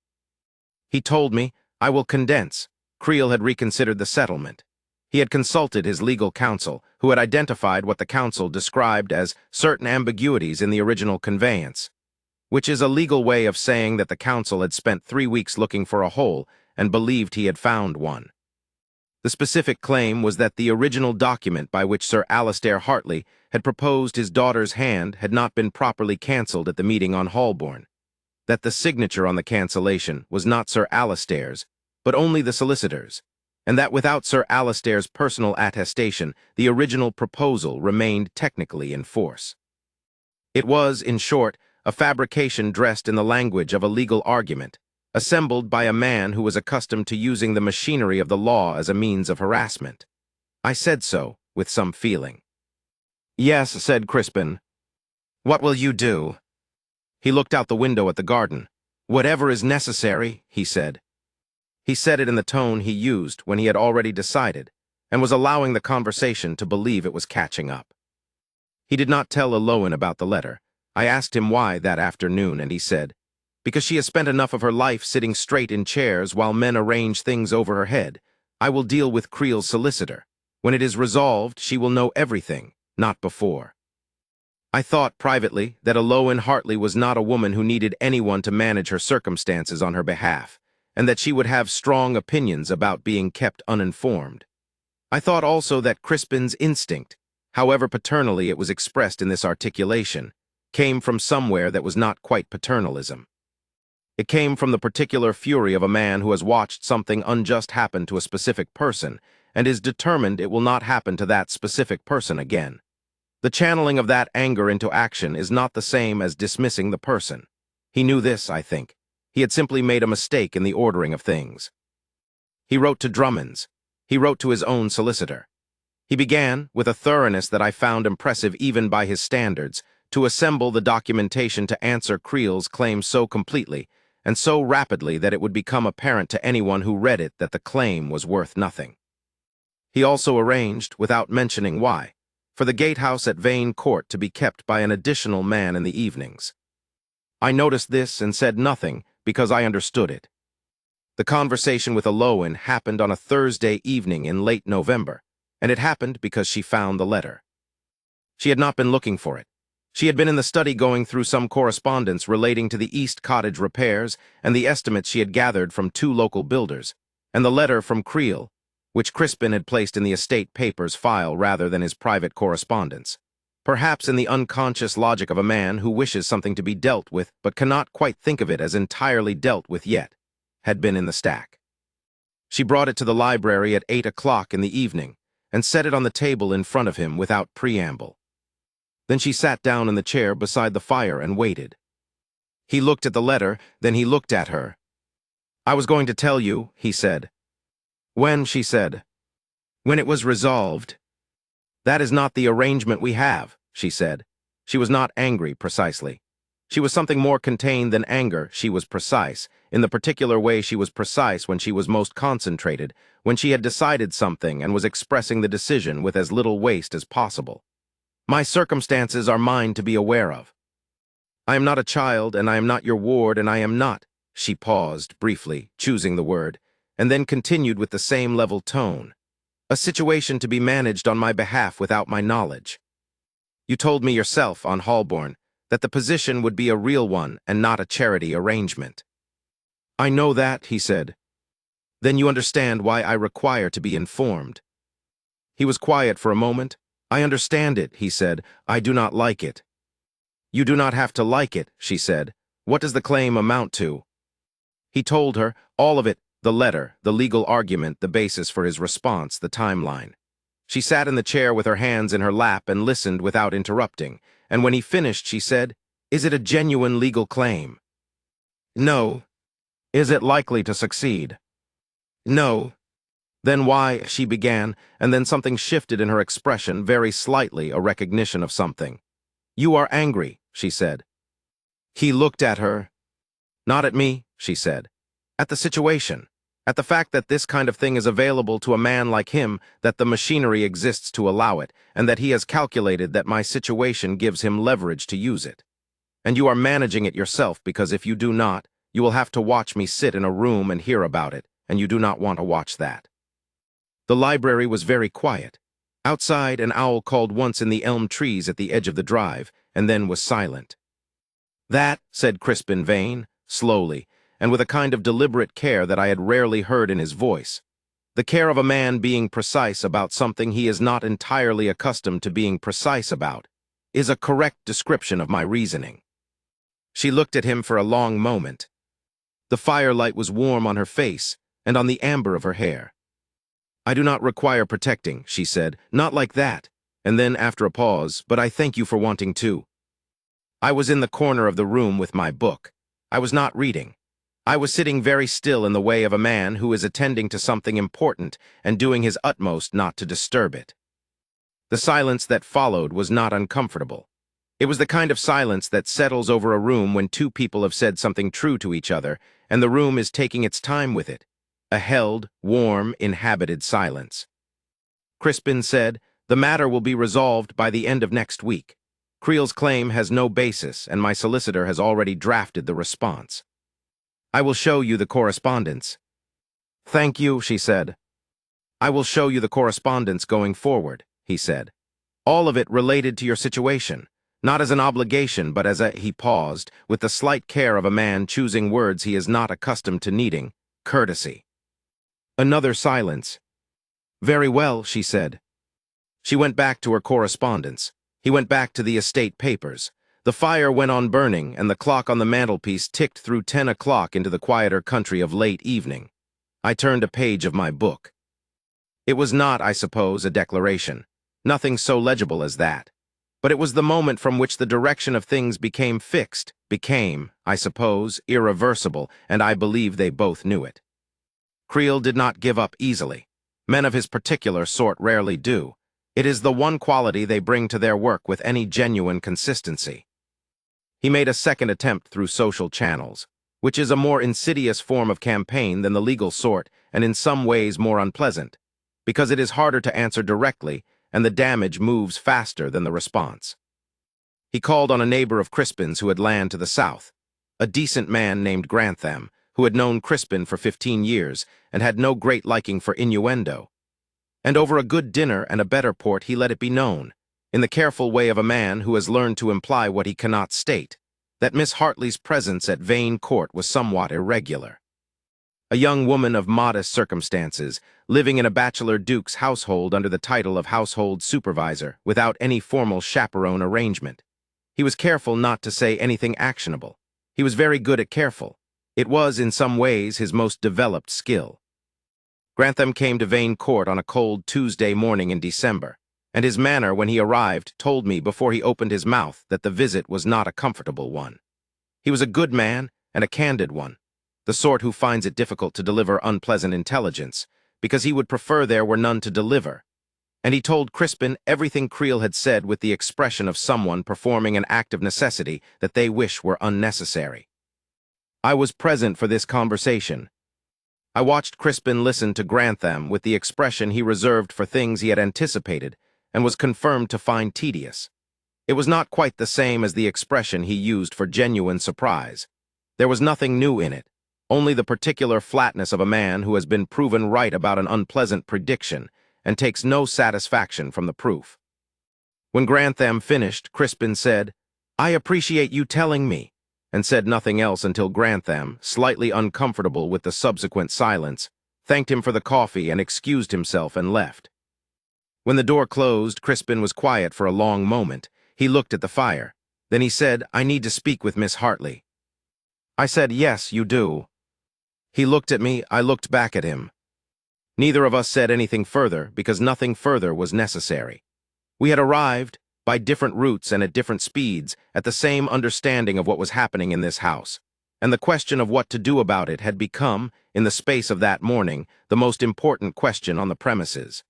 He told me, "I will condense." Creel had reconsidered the settlement. He had consulted his legal counsel, who had identified what the counsel described as certain ambiguities in the original conveyance, which is a legal way of saying that the counsel had spent 3 weeks looking for a hole and believed he had found one. The specific claim was that the original document by which Sir Alastair Hartley had proposed his daughter's hand had not been properly cancelled at the meeting on Holborn, that the signature on the cancellation was not Sir Alastair's, but only the solicitor's, and that without Sir Alastair's personal attestation, the original proposal remained technically in force. It was, in short, a fabrication dressed in the language of a legal argument, assembled by a man who was accustomed to using the machinery of the law as a means of harassment. I said so, with some feeling. "Yes," said Crispin. "What will you do?" He looked out the window at the garden. "Whatever is necessary," he said. He said it in the tone he used when he had already decided, and was allowing the conversation to believe it was catching up. He did not tell Heroine about the letter. I asked him why that afternoon, and he said, "Because she has spent enough of her life sitting straight in chairs while men arrange things over her head. I will deal with Creel's solicitor. When it is resolved, she will know everything, not before." I thought, privately, that Heroine Hartley was not a woman who needed anyone to manage her circumstances on her behalf, and that she would have strong opinions about being kept uninformed. I thought also that Crispin's instinct, however paternally it was expressed in this articulation, came from somewhere that was not quite paternalism. It came from the particular fury of a man who has watched something unjust happen to a specific person and is determined it will not happen to that specific person again. The channeling of that anger into action is not the same as dismissing the person. He knew this, I think. He had simply made a mistake in the ordering of things. He wrote to Drummond's. He wrote to his own solicitor. He began, with a thoroughness that I found impressive even by his standards, to assemble the documentation to answer Creel's claim so completely and so rapidly that it would become apparent to anyone who read it that the claim was worth nothing. He also arranged, without mentioning why, for the gatehouse at Vane Court to be kept by an additional man in the evenings. I noticed this and said nothing because I understood it. The conversation with Heroine happened on a Thursday evening in late November, and it happened because she found the letter. She had not been looking for it. She had been in the study going through some correspondence relating to the East Cottage repairs and the estimates she had gathered from 2 local builders, and the letter from Creel, which Crispin had placed in the estate papers file rather than his private correspondence. Perhaps in the unconscious logic of a man who wishes something to be dealt with but cannot quite think of it as entirely dealt with yet, had been in the stack. She brought it to the library at 8 o'clock in the evening and set it on the table in front of him without preamble. Then she sat down in the chair beside the fire and waited. He looked at the letter, then he looked at her. "I was going to tell you," he said. "When?" she said. "When it was resolved." "That is not the arrangement we have," she said. She was not angry, precisely. She was something more contained than anger. She was precise, in the particular way she was precise when she was most concentrated, when she had decided something and was expressing the decision with as little waste as possible. "My circumstances are mine to be aware of. I am not a child, and I am not your ward, and I am not—" She paused, briefly, choosing the word, and then continued with the same level tone. "A situation to be managed on my behalf without my knowledge. You told me yourself, on Holborn, that the position would be a real one and not a charity arrangement." "I know that," he said. "Then you understand why I require to be informed." He was quiet for a moment. "I understand it," he said. "I do not like it." "You do not have to like it," she said. "What does the claim amount to?" He told her, all of it, the letter, the legal argument, the basis for his response, the timeline. She sat in the chair with her hands in her lap and listened without interrupting, and when he finished she said, "Is it a genuine legal claim?" "No." "Is it likely to succeed?" "No." "Then why—" she began, and then something shifted in her expression, very slightly, a recognition of something. "You are angry," she said. He looked at her. "Not at me," she said. "At the situation. At the fact that this kind of thing is available to a man like him, that the machinery exists to allow it, and that he has calculated that my situation gives him leverage to use it. And you are managing it yourself, because if you do not, you will have to watch me sit in a room and hear about it, and you do not want to watch that." The library was very quiet. Outside, an owl called once in the elm trees at the edge of the drive, and then was silent. "That," said Crispin Vane, slowly, and with a kind of deliberate care that I had rarely heard in his voice, the care of a man being precise about something he is not entirely accustomed to being precise about, "is a correct description of my reasoning." She looked at him for a long moment. The firelight was warm on her face and on the amber of her hair. "I do not require protecting," she said, "not like that." And then, after a pause, "But I thank you for wanting to." I was in the corner of the room with my book. I was not reading. I was sitting very still in the way of a man who is attending to something important and doing his utmost not to disturb it. The silence that followed was not uncomfortable. It was the kind of silence that settles over a room when 2 people have said something true to each other, and the room is taking its time with it. A held, warm, inhabited silence. Crispin said, "The matter will be resolved by the end of next week. Creel's claim has no basis, and my solicitor has already drafted the response. I will show you the correspondence." "Thank you," she said. "I will show you the correspondence going forward," he said. "All of it related to your situation, not as an obligation, but as a—" he paused, with the slight care of a man choosing words he is not accustomed to needing, "courtesy." Another silence. "Very well," she said. She went back to her correspondence. He went back to the estate papers. The fire went on burning, and the clock on the mantelpiece ticked through 10 o'clock into the quieter country of late evening. I turned a page of my book. It was not, I suppose, a declaration. Nothing so legible as that. But it was the moment from which the direction of things became fixed, became, I suppose, irreversible, and I believe they both knew it. Creel did not give up easily. Men of his particular sort rarely do. It is the one quality they bring to their work with any genuine consistency. He made a second attempt through social channels, which is a more insidious form of campaign than the legal sort and in some ways more unpleasant, because it is harder to answer directly and the damage moves faster than the response. He called on a neighbor of Crispin's who had land to the south, a decent man named Grantham, who had known Crispin for 15 years and had no great liking for innuendo. And over a good dinner and a better port he let it be known, in the careful way of a man who has learned to imply what he cannot state, that Miss Hartley's presence at Vane Court was somewhat irregular. A young woman of modest circumstances, living in a bachelor duke's household under the title of household supervisor, without any formal chaperone arrangement. He was careful not to say anything actionable. He was very good at careful. It was, in some ways, his most developed skill. Grantham came to Vane Court on a cold Tuesday morning in December, and his manner when he arrived told me before he opened his mouth that the visit was not a comfortable one. He was a good man and a candid one, the sort who finds it difficult to deliver unpleasant intelligence, because he would prefer there were none to deliver. And he told Crispin everything Creel had said with the expression of someone performing an act of necessity that they wish were unnecessary. I was present for this conversation. I watched Crispin listen to Grantham with the expression he reserved for things he had anticipated and was confirmed to find tedious. It was not quite the same as the expression he used for genuine surprise. There was nothing new in it, only the particular flatness of a man who has been proven right about an unpleasant prediction and takes no satisfaction from the proof. When Grantham finished, Crispin said, "I appreciate you telling me," and said nothing else until Grantham, slightly uncomfortable with the subsequent silence, thanked him for the coffee and excused himself and left. When the door closed, Crispin was quiet for a long moment. He looked at the fire. Then he said, "I need to speak with Miss Hartley." I said, "Yes, you do." He looked at me, I looked back at him. Neither of us said anything further because nothing further was necessary. We had arrived, by different routes and at different speeds, at the same understanding of what was happening in this house, and the question of what to do about it had become, in the space of that morning, the most important question on the premises.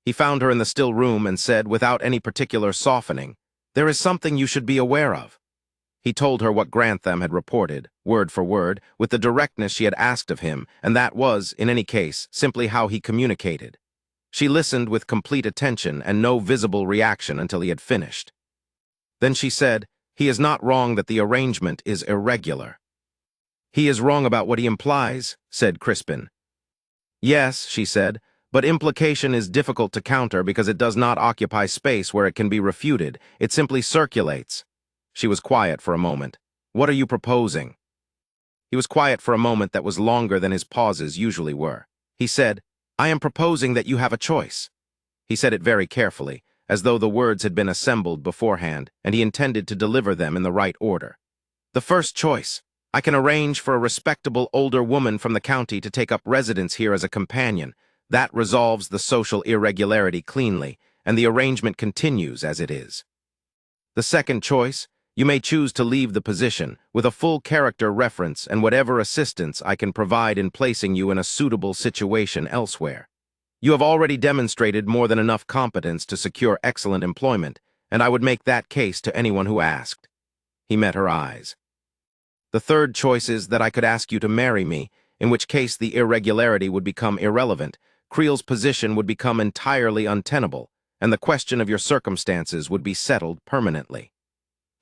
He found her in the still room and said, without any particular softening, "There is something you should be aware of." He told her what Grantham had reported, word for word, with the directness she had asked of him, and that was, in any case, simply how he communicated. She listened with complete attention and no visible reaction until he had finished. Then she said, "He is not wrong that the arrangement is irregular." "He is wrong about what he implies," said Crispin. "Yes," she said, "but implication is difficult to counter because it does not occupy space where it can be refuted. It simply circulates." She was quiet for a moment. "What are you proposing?" He was quiet for a moment that was longer than his pauses usually were. He said, "I am proposing that you have a choice." He said it very carefully, as though the words had been assembled beforehand, and he intended to deliver them in the right order. "The first choice. I can arrange for a respectable older woman from the county to take up residence here as a companion. That resolves the social irregularity cleanly, and the arrangement continues as it is. The second choice. You may choose to leave the position, with a full character reference and whatever assistance I can provide in placing you in a suitable situation elsewhere. You have already demonstrated more than enough competence to secure excellent employment, and I would make that case to anyone who asked." He met her eyes. "The third choice is that I could ask you to marry me, in which case the irregularity would become irrelevant, Creel's position would become entirely untenable, and the question of your circumstances would be settled permanently."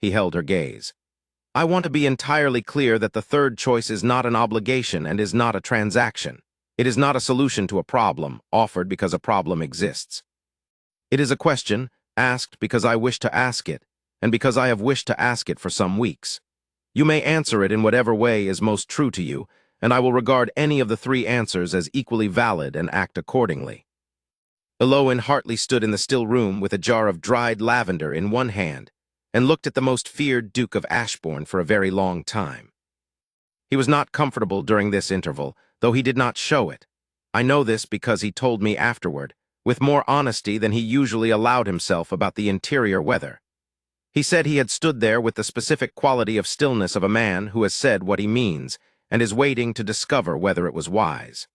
He held her gaze. "I want to be entirely clear that the third choice is not an obligation and is not a transaction. It is not a solution to a problem, offered because a problem exists. It is a question, asked because I wish to ask it, and because I have wished to ask it for some weeks. You may answer it in whatever way is most true to you, and I will regard any of the three answers as equally valid and act accordingly." Eloin Hartley stood in the still room with a jar of dried lavender in one hand, and looked at the most feared Duke of Ashbourne for a very long time. He was not comfortable during this interval, though he did not show it. I know this because he told me afterward, with more honesty than he usually allowed himself about the interior weather. He said he had stood there with the specific quality of stillness of a man who has said what he means, and is waiting to discover whether it was wise.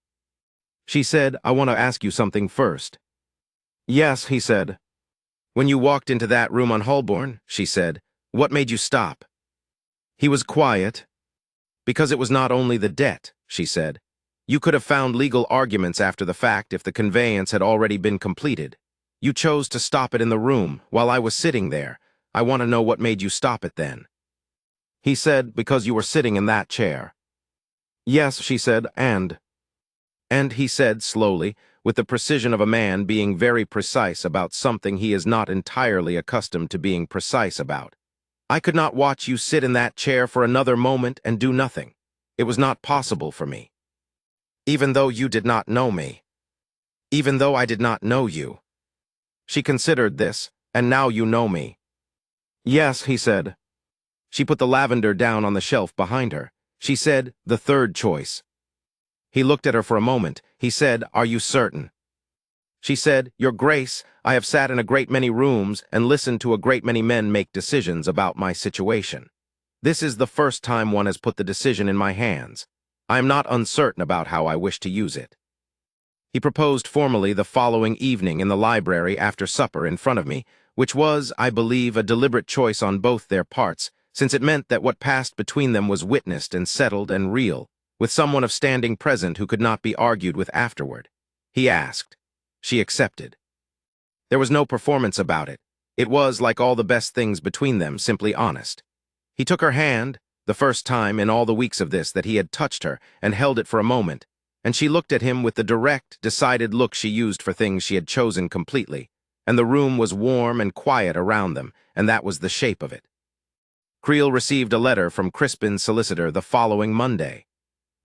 She said, "I want to ask you something first." "Yes," he said. "When you walked into that room on Holborn," she said, "what made you stop?" He was quiet. "Because it was not only the debt," she said. "You could have found legal arguments after the fact if the conveyance had already been completed. You chose to stop it in the room while I was sitting there. I want to know what made you stop it then." He said, "Because you were sitting in that chair." "Yes," she said, "and And he said slowly, with the precision of a man being very precise about something he is not entirely accustomed to being precise about. I could not watch you sit in that chair for another moment and do nothing. It was not possible for me. Even though you did not know me. Even though I did not know you. She considered this, and now you know me. Yes, he said. She put the lavender down on the shelf behind her. She said, the third choice. He looked at her for a moment. He said, are you certain? She said, Your Grace, I have sat in a great many rooms and listened to a great many men make decisions about my situation. This is the first time one has put the decision in my hands. I am not uncertain about how I wish to use it. He proposed formally the following evening in the library after supper in front of me, which was, I believe, a deliberate choice on both their parts, since it meant that what passed between them was witnessed and settled and real, with someone of standing present who could not be argued with afterward. He asked. She accepted. There was no performance about it. It was, like all the best things between them, simply honest. He took her hand, the first time in all the weeks of this that he had touched her, and held it for a moment, and she looked at him with the direct, decided look she used for things she had chosen completely, and the room was warm and quiet around them, and that was the shape of it. Creel received a letter from Crispin's solicitor the following Monday.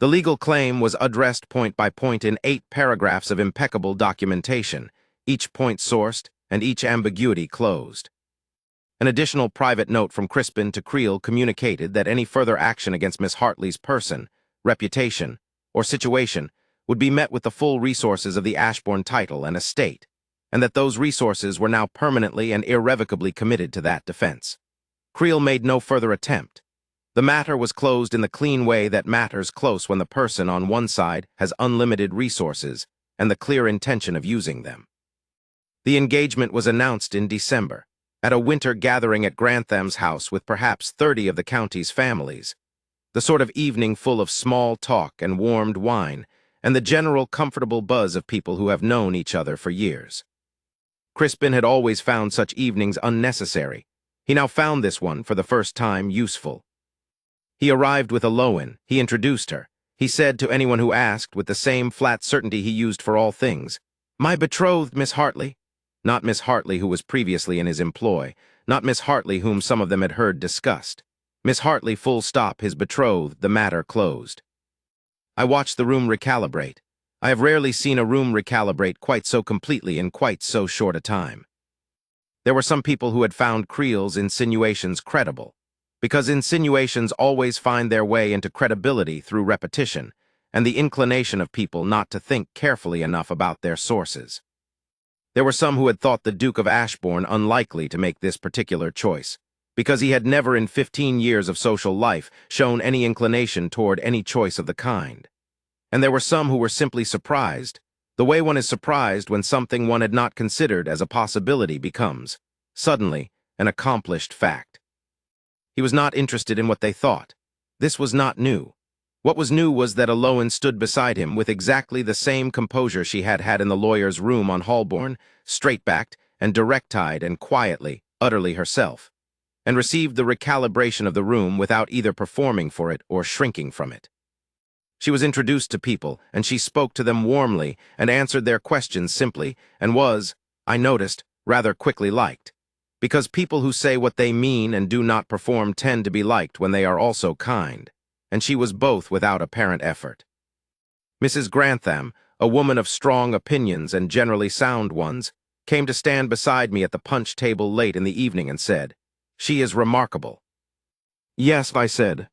The legal claim was addressed point by point in 8 paragraphs of impeccable documentation, each point sourced and each ambiguity closed. An additional private note from Crispin to Creel communicated that any further action against Miss Hartley's person, reputation, or situation would be met with the full resources of the Ashbourne title and estate, and that those resources were now permanently and irrevocably committed to that defense. Creel made no further attempt. The matter was closed in the clean way that matters close when the person on one side has unlimited resources and the clear intention of using them. The engagement was announced in December, at a winter gathering at Grantham's house with perhaps 30 of the county's families, the sort of evening full of small talk and warmed wine, and the general comfortable buzz of people who have known each other for years. Crispin had always found such evenings unnecessary. He now found this one, for the first time, useful. He arrived with Heroine. He introduced her. He said to anyone who asked, with the same flat certainty he used for all things, "My betrothed, Miss Hartley." Not Miss Hartley who was previously in his employ, not Miss Hartley whom some of them had heard discussed. Miss Hartley, full stop, his betrothed, the matter closed. I watched the room recalibrate. I have rarely seen a room recalibrate quite so completely in quite so short a time. There were some people who had found Creel's insinuations credible, because insinuations always find their way into credibility through repetition, and the inclination of people not to think carefully enough about their sources. There were some who had thought the Duke of Ashbourne unlikely to make this particular choice, because he had never in 15 years of social life shown any inclination toward any choice of the kind. And there were some who were simply surprised, the way one is surprised when something one had not considered as a possibility becomes, suddenly, an accomplished fact. He was not interested in what they thought. This was not new. What was new was that Heroine stood beside him with exactly the same composure she had had in the lawyer's room on Holborn, straight-backed and direct-eyed and quietly, utterly herself, and received the recalibration of the room without either performing for it or shrinking from it. She was introduced to people, and she spoke to them warmly and answered their questions simply, and was, I noticed, rather quickly liked, because people who say what they mean and do not perform tend to be liked when they are also kind, and she was both without apparent effort. Mrs. Grantham, a woman of strong opinions and generally sound ones, came to stand beside me at the punch table late in the evening and said, "She is remarkable." "Yes," I said.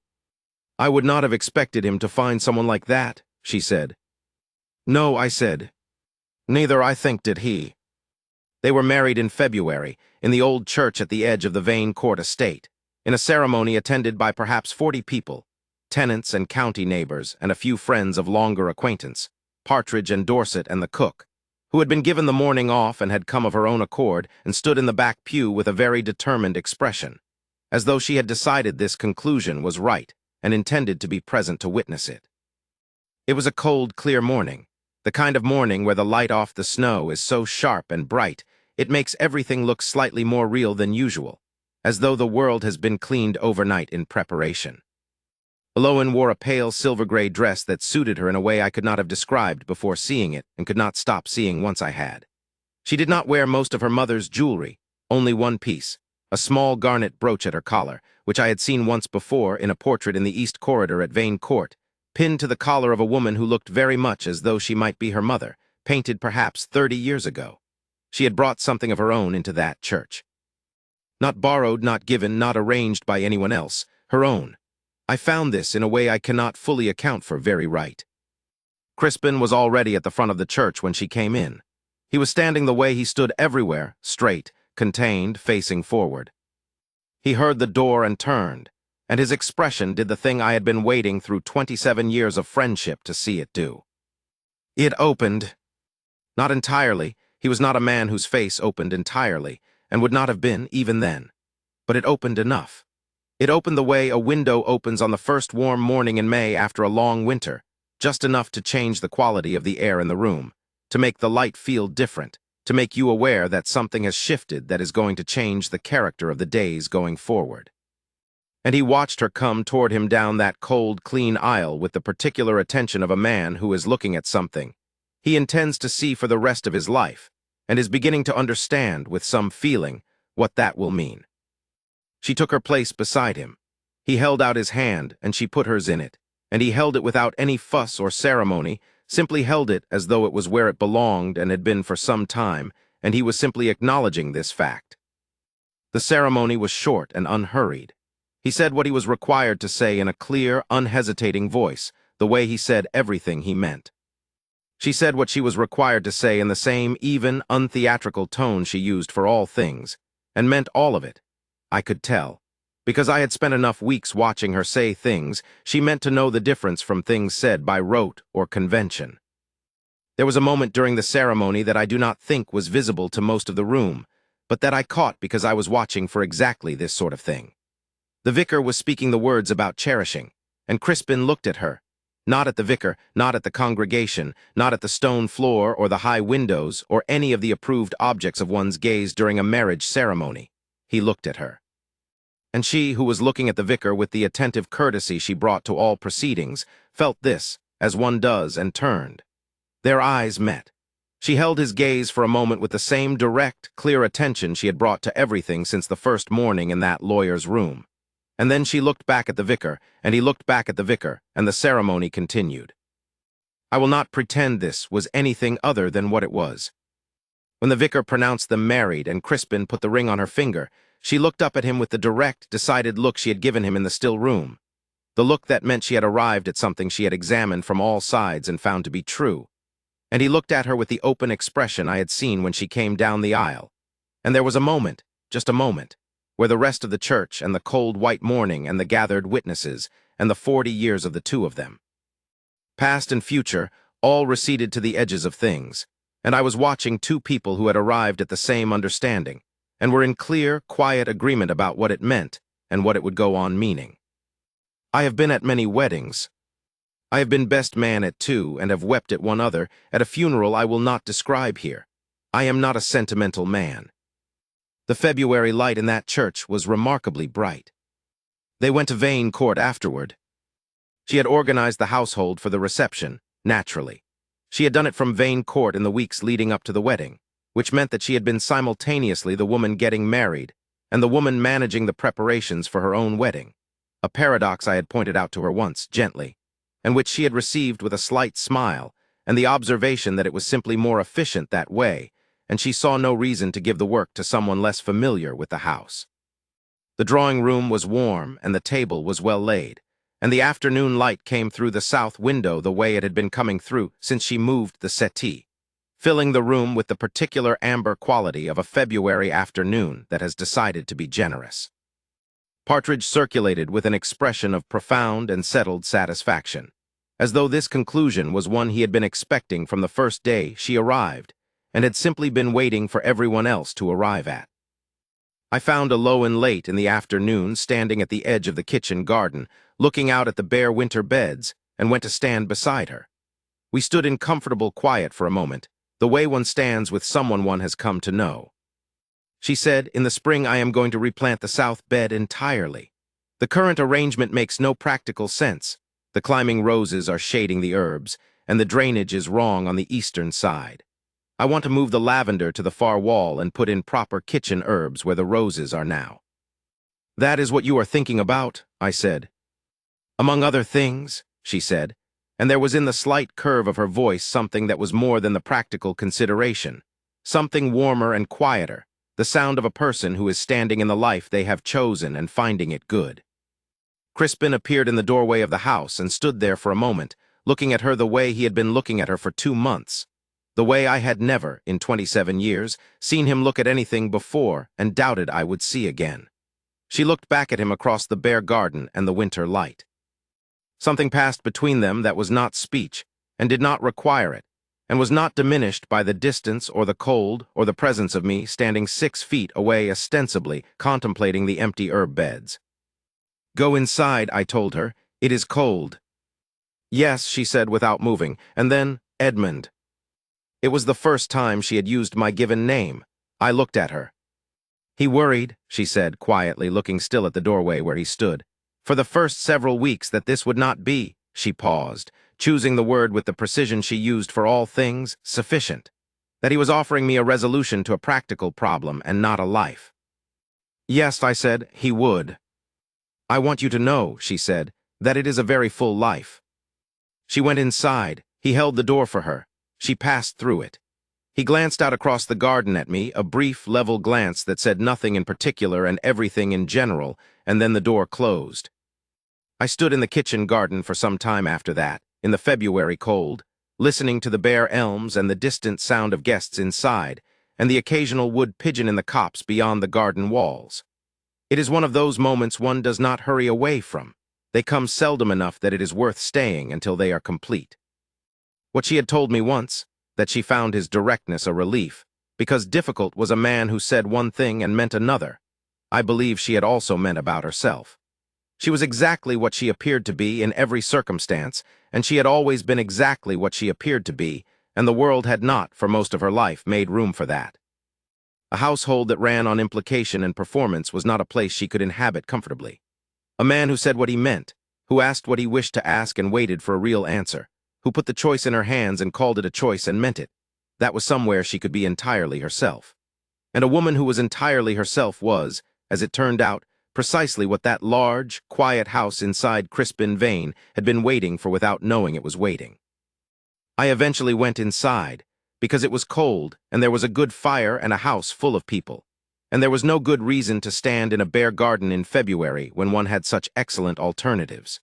"I would not have expected him to find someone like that," she said. "No," I said. "Neither, I think, did he." They were married in February, in the old church at the edge of the Vane Court estate, in a ceremony attended by perhaps 40 people, tenants and county neighbors, and a few friends of longer acquaintance, Partridge and Dorset and the cook, who had been given the morning off and had come of her own accord and stood in the back pew with a very determined expression, as though she had decided this conclusion was right and intended to be present to witness it. It was a cold, clear morning, the kind of morning where the light off the snow is so sharp and bright it makes everything look slightly more real than usual, as though the world has been cleaned overnight in preparation. Heroine wore a pale silver-gray dress that suited her in a way I could not have described before seeing it and could not stop seeing once I had. She did not wear most of her mother's jewelry, only one piece, a small garnet brooch at her collar, which I had seen once before in a portrait in the East Corridor at Vane Court, pinned to the collar of a woman who looked very much as though she might be her mother, painted perhaps 30 years ago. She had brought something of her own into that church. Not borrowed, not given, not arranged by anyone else, her own. I found this in a way I cannot fully account for very right. Crispin was already at the front of the church when she came in. He was standing the way he stood everywhere, straight, contained, facing forward. He heard the door and turned, and his expression did the thing I had been waiting through 27 years of friendship to see it do. It opened. Not entirely. He was not a man whose face opened entirely, and would not have been even then. But it opened enough. It opened the way a window opens on the first warm morning in May after a long winter, just enough to change the quality of the air in the room, to make the light feel different, to make you aware that something has shifted that is going to change the character of the days going forward. And he watched her come toward him down that cold, clean aisle with the particular attention of a man who is looking at something he intends to see for the rest of his life, and is beginning to understand, with some feeling, what that will mean. She took her place beside him. He held out his hand, and she put hers in it, and he held it without any fuss or ceremony, simply held it as though it was where it belonged and had been for some time, and he was simply acknowledging this fact. The ceremony was short and unhurried. He said what he was required to say in a clear, unhesitating voice, the way he said everything he meant. She said what she was required to say in the same even, untheatrical tone she used for all things, and meant all of it. I could tell. Because I had spent enough weeks watching her say things, she meant to know the difference from things said by rote or convention. There was a moment during the ceremony that I do not think was visible to most of the room, but that I caught because I was watching for exactly this sort of thing. The vicar was speaking the words about cherishing, and Crispin looked at her, not at the vicar, not at the congregation, not at the stone floor or the high windows or any of the approved objects of one's gaze during a marriage ceremony. He looked at her. And she, who was looking at the vicar with the attentive courtesy she brought to all proceedings, felt this, as one does, and turned. Their eyes met. She held his gaze for a moment with the same direct, clear attention she had brought to everything since the first morning in that lawyer's room. And then she looked back at the vicar, and he looked back at the vicar, and the ceremony continued. I will not pretend this was anything other than what it was. When the vicar pronounced them married and Crispin put the ring on her finger, she looked up at him with the direct, decided look she had given him in the still room. The look that meant she had arrived at something she had examined from all sides and found to be true. And he looked at her with the open expression I had seen when she came down the aisle. And there was a moment, just a moment, where the rest of the church and the cold white morning and the gathered witnesses and the 40 years of the two of them, past and future, all receded to the edges of things, and I was watching two people who had arrived at the same understanding, and were in clear, quiet agreement about what it meant and what it would go on meaning. I have been at many weddings. I have been best man at 2 and have wept at one other, at a funeral I will not describe here. I am not a sentimental man. The February light in that church was remarkably bright. They went to Vane Court afterward. She had organized the household for the reception, naturally. She had done it from Vane Court in the weeks leading up to the wedding, which meant that she had been simultaneously the woman getting married and the woman managing the preparations for her own wedding, a paradox I had pointed out to her once, gently, and which she had received with a slight smile and the observation that it was simply more efficient that way, and she saw no reason to give the work to someone less familiar with the house. The drawing room was warm, and the table was well laid, and the afternoon light came through the south window the way it had been coming through since she moved the settee, filling the room with the particular amber quality of a February afternoon that has decided to be generous. Partridge circulated with an expression of profound and settled satisfaction, as though this conclusion was one he had been expecting from the first day she arrived, and had simply been waiting for everyone else to arrive at. I found Heroine late in the afternoon standing at the edge of the kitchen garden, looking out at the bare winter beds, and went to stand beside her. We stood in comfortable quiet for a moment, the way one stands with someone one has come to know. She said, "In the spring I am going to replant the south bed entirely. The The current arrangement makes no practical sense. The climbing roses are shading the herbs, and the drainage is wrong on the eastern side. I want to move the lavender to the far wall and put in proper kitchen herbs where the roses are now. That is what you are thinking about, I said. Among other things, she said, and there was in the slight curve of her voice something that was more than the practical consideration, something warmer and quieter, the sound of a person who is standing in the life they have chosen and finding it good. Crispin appeared in the doorway of the house and stood there for a moment, looking at her the way he had been looking at her for 2 months, the way I had never, in 27 years, seen him look at anything before and doubted I would see again. She looked back at him across the bare garden and the winter light. Something passed between them that was not speech, and did not require it, and was not diminished by the distance or the cold or the presence of me standing 6 feet away ostensibly contemplating the empty herb beds. "Go inside," I told her. "It is cold." "Yes," she said without moving, and then, "Edmund." It was the first time she had used my given name. I looked at her. "He worried," she said quietly, looking still at the doorway where he stood. "For the first several weeks that this would not be," she paused, choosing the word with the precision she used for all things, sufficient. That he was offering me a resolution to a practical problem and not a life. "Yes," I said, "he would." "I want you to know," she said, "that it is a very full life." She went inside. He held the door for her. She passed through it. He glanced out across the garden at me, a brief, level glance that said nothing in particular and everything in general, and then the door closed. I stood in the kitchen garden for some time after that, in the February cold, listening to the bare elms and the distant sound of guests inside, and the occasional wood pigeon in the copse beyond the garden walls. It is one of those moments one does not hurry away from. They come seldom enough that it is worth staying until they are complete. What she had told me once, that she found his directness a relief, because difficult was a man who said one thing and meant another, I believe she had also meant about herself. She was exactly what she appeared to be in every circumstance, and she had always been exactly what she appeared to be, and the world had not, for most of her life, made room for that. A household that ran on implication and performance was not a place she could inhabit comfortably. A man who said what he meant, who asked what he wished to ask and waited for a real answer, who put the choice in her hands and called it a choice and meant it, that was somewhere she could be entirely herself. And a woman who was entirely herself was, as it turned out, precisely what that large, quiet house inside Crispin Vane had been waiting for without knowing it was waiting. I eventually went inside, because it was cold and there was a good fire and a house full of people, and there was no good reason to stand in a bare garden in February when one had such excellent alternatives.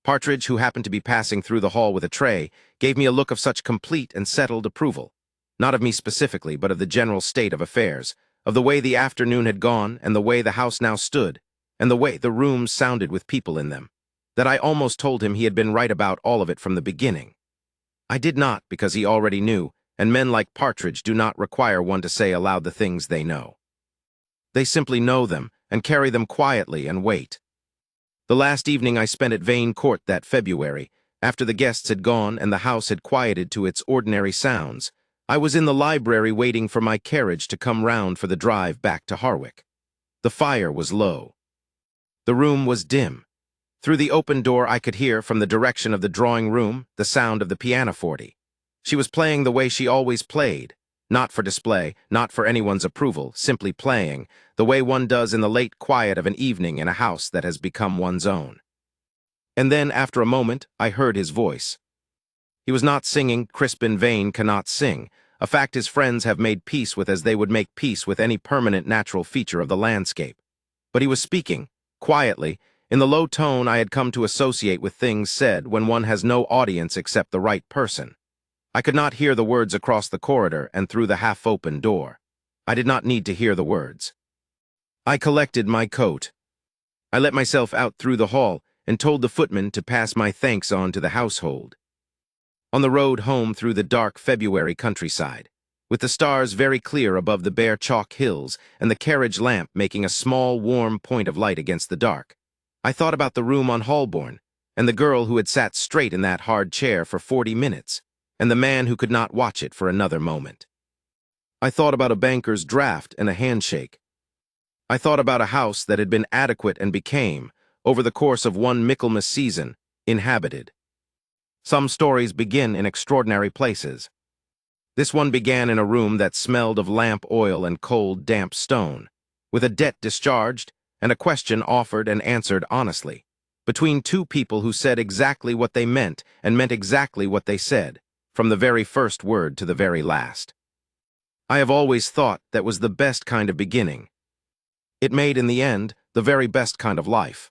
Partridge, who happened to be passing through the hall with a tray, gave me a look of such complete and settled approval, not of me specifically, but of the general state of affairs, of the way the afternoon had gone and the way the house now stood, and the way the rooms sounded with people in them, that I almost told him he had been right about all of it from the beginning. I did not, because he already knew, and men like Partridge do not require one to say aloud the things they know. They simply know them and carry them quietly and wait. The last evening I spent at Vane Court that February, after the guests had gone and the house had quieted to its ordinary sounds, I was in the library waiting for my carriage to come round for the drive back to Harwick. The fire was low. The room was dim. Through the open door I could hear, from the direction of the drawing room, the sound of the pianoforte. She was playing the way she always played, not for display, not for anyone's approval, simply playing, the way one does in the late quiet of an evening in a house that has become one's own. And then, after a moment, I heard his voice. He was not singing. Crispin Vane cannot sing, a fact his friends have made peace with as they would make peace with any permanent natural feature of the landscape. But he was speaking, quietly, in the low tone I had come to associate with things said when one has no audience except the right person. I could not hear the words across the corridor and through the half-open door. I did not need to hear the words. I collected my coat. I let myself out through the hall and told the footman to pass my thanks on to the household. On the road home through the dark February countryside, with the stars very clear above the bare chalk hills and the carriage lamp making a small, warm point of light against the dark, I thought about the room on Holborn, and the girl who had sat straight in that hard chair for 40 minutes, and the man who could not watch it for another moment. I thought about a banker's draft and a handshake. I thought about a house that had been adequate and became, over the course of one Michaelmas season, inhabited. Some stories begin in extraordinary places. This one began in a room that smelled of lamp oil and cold, damp stone, with a debt discharged and a question offered and answered honestly, between two people who said exactly what they meant and meant exactly what they said, from the very first word to the very last. I have always thought that was the best kind of beginning. It made, in the end, the very best kind of life.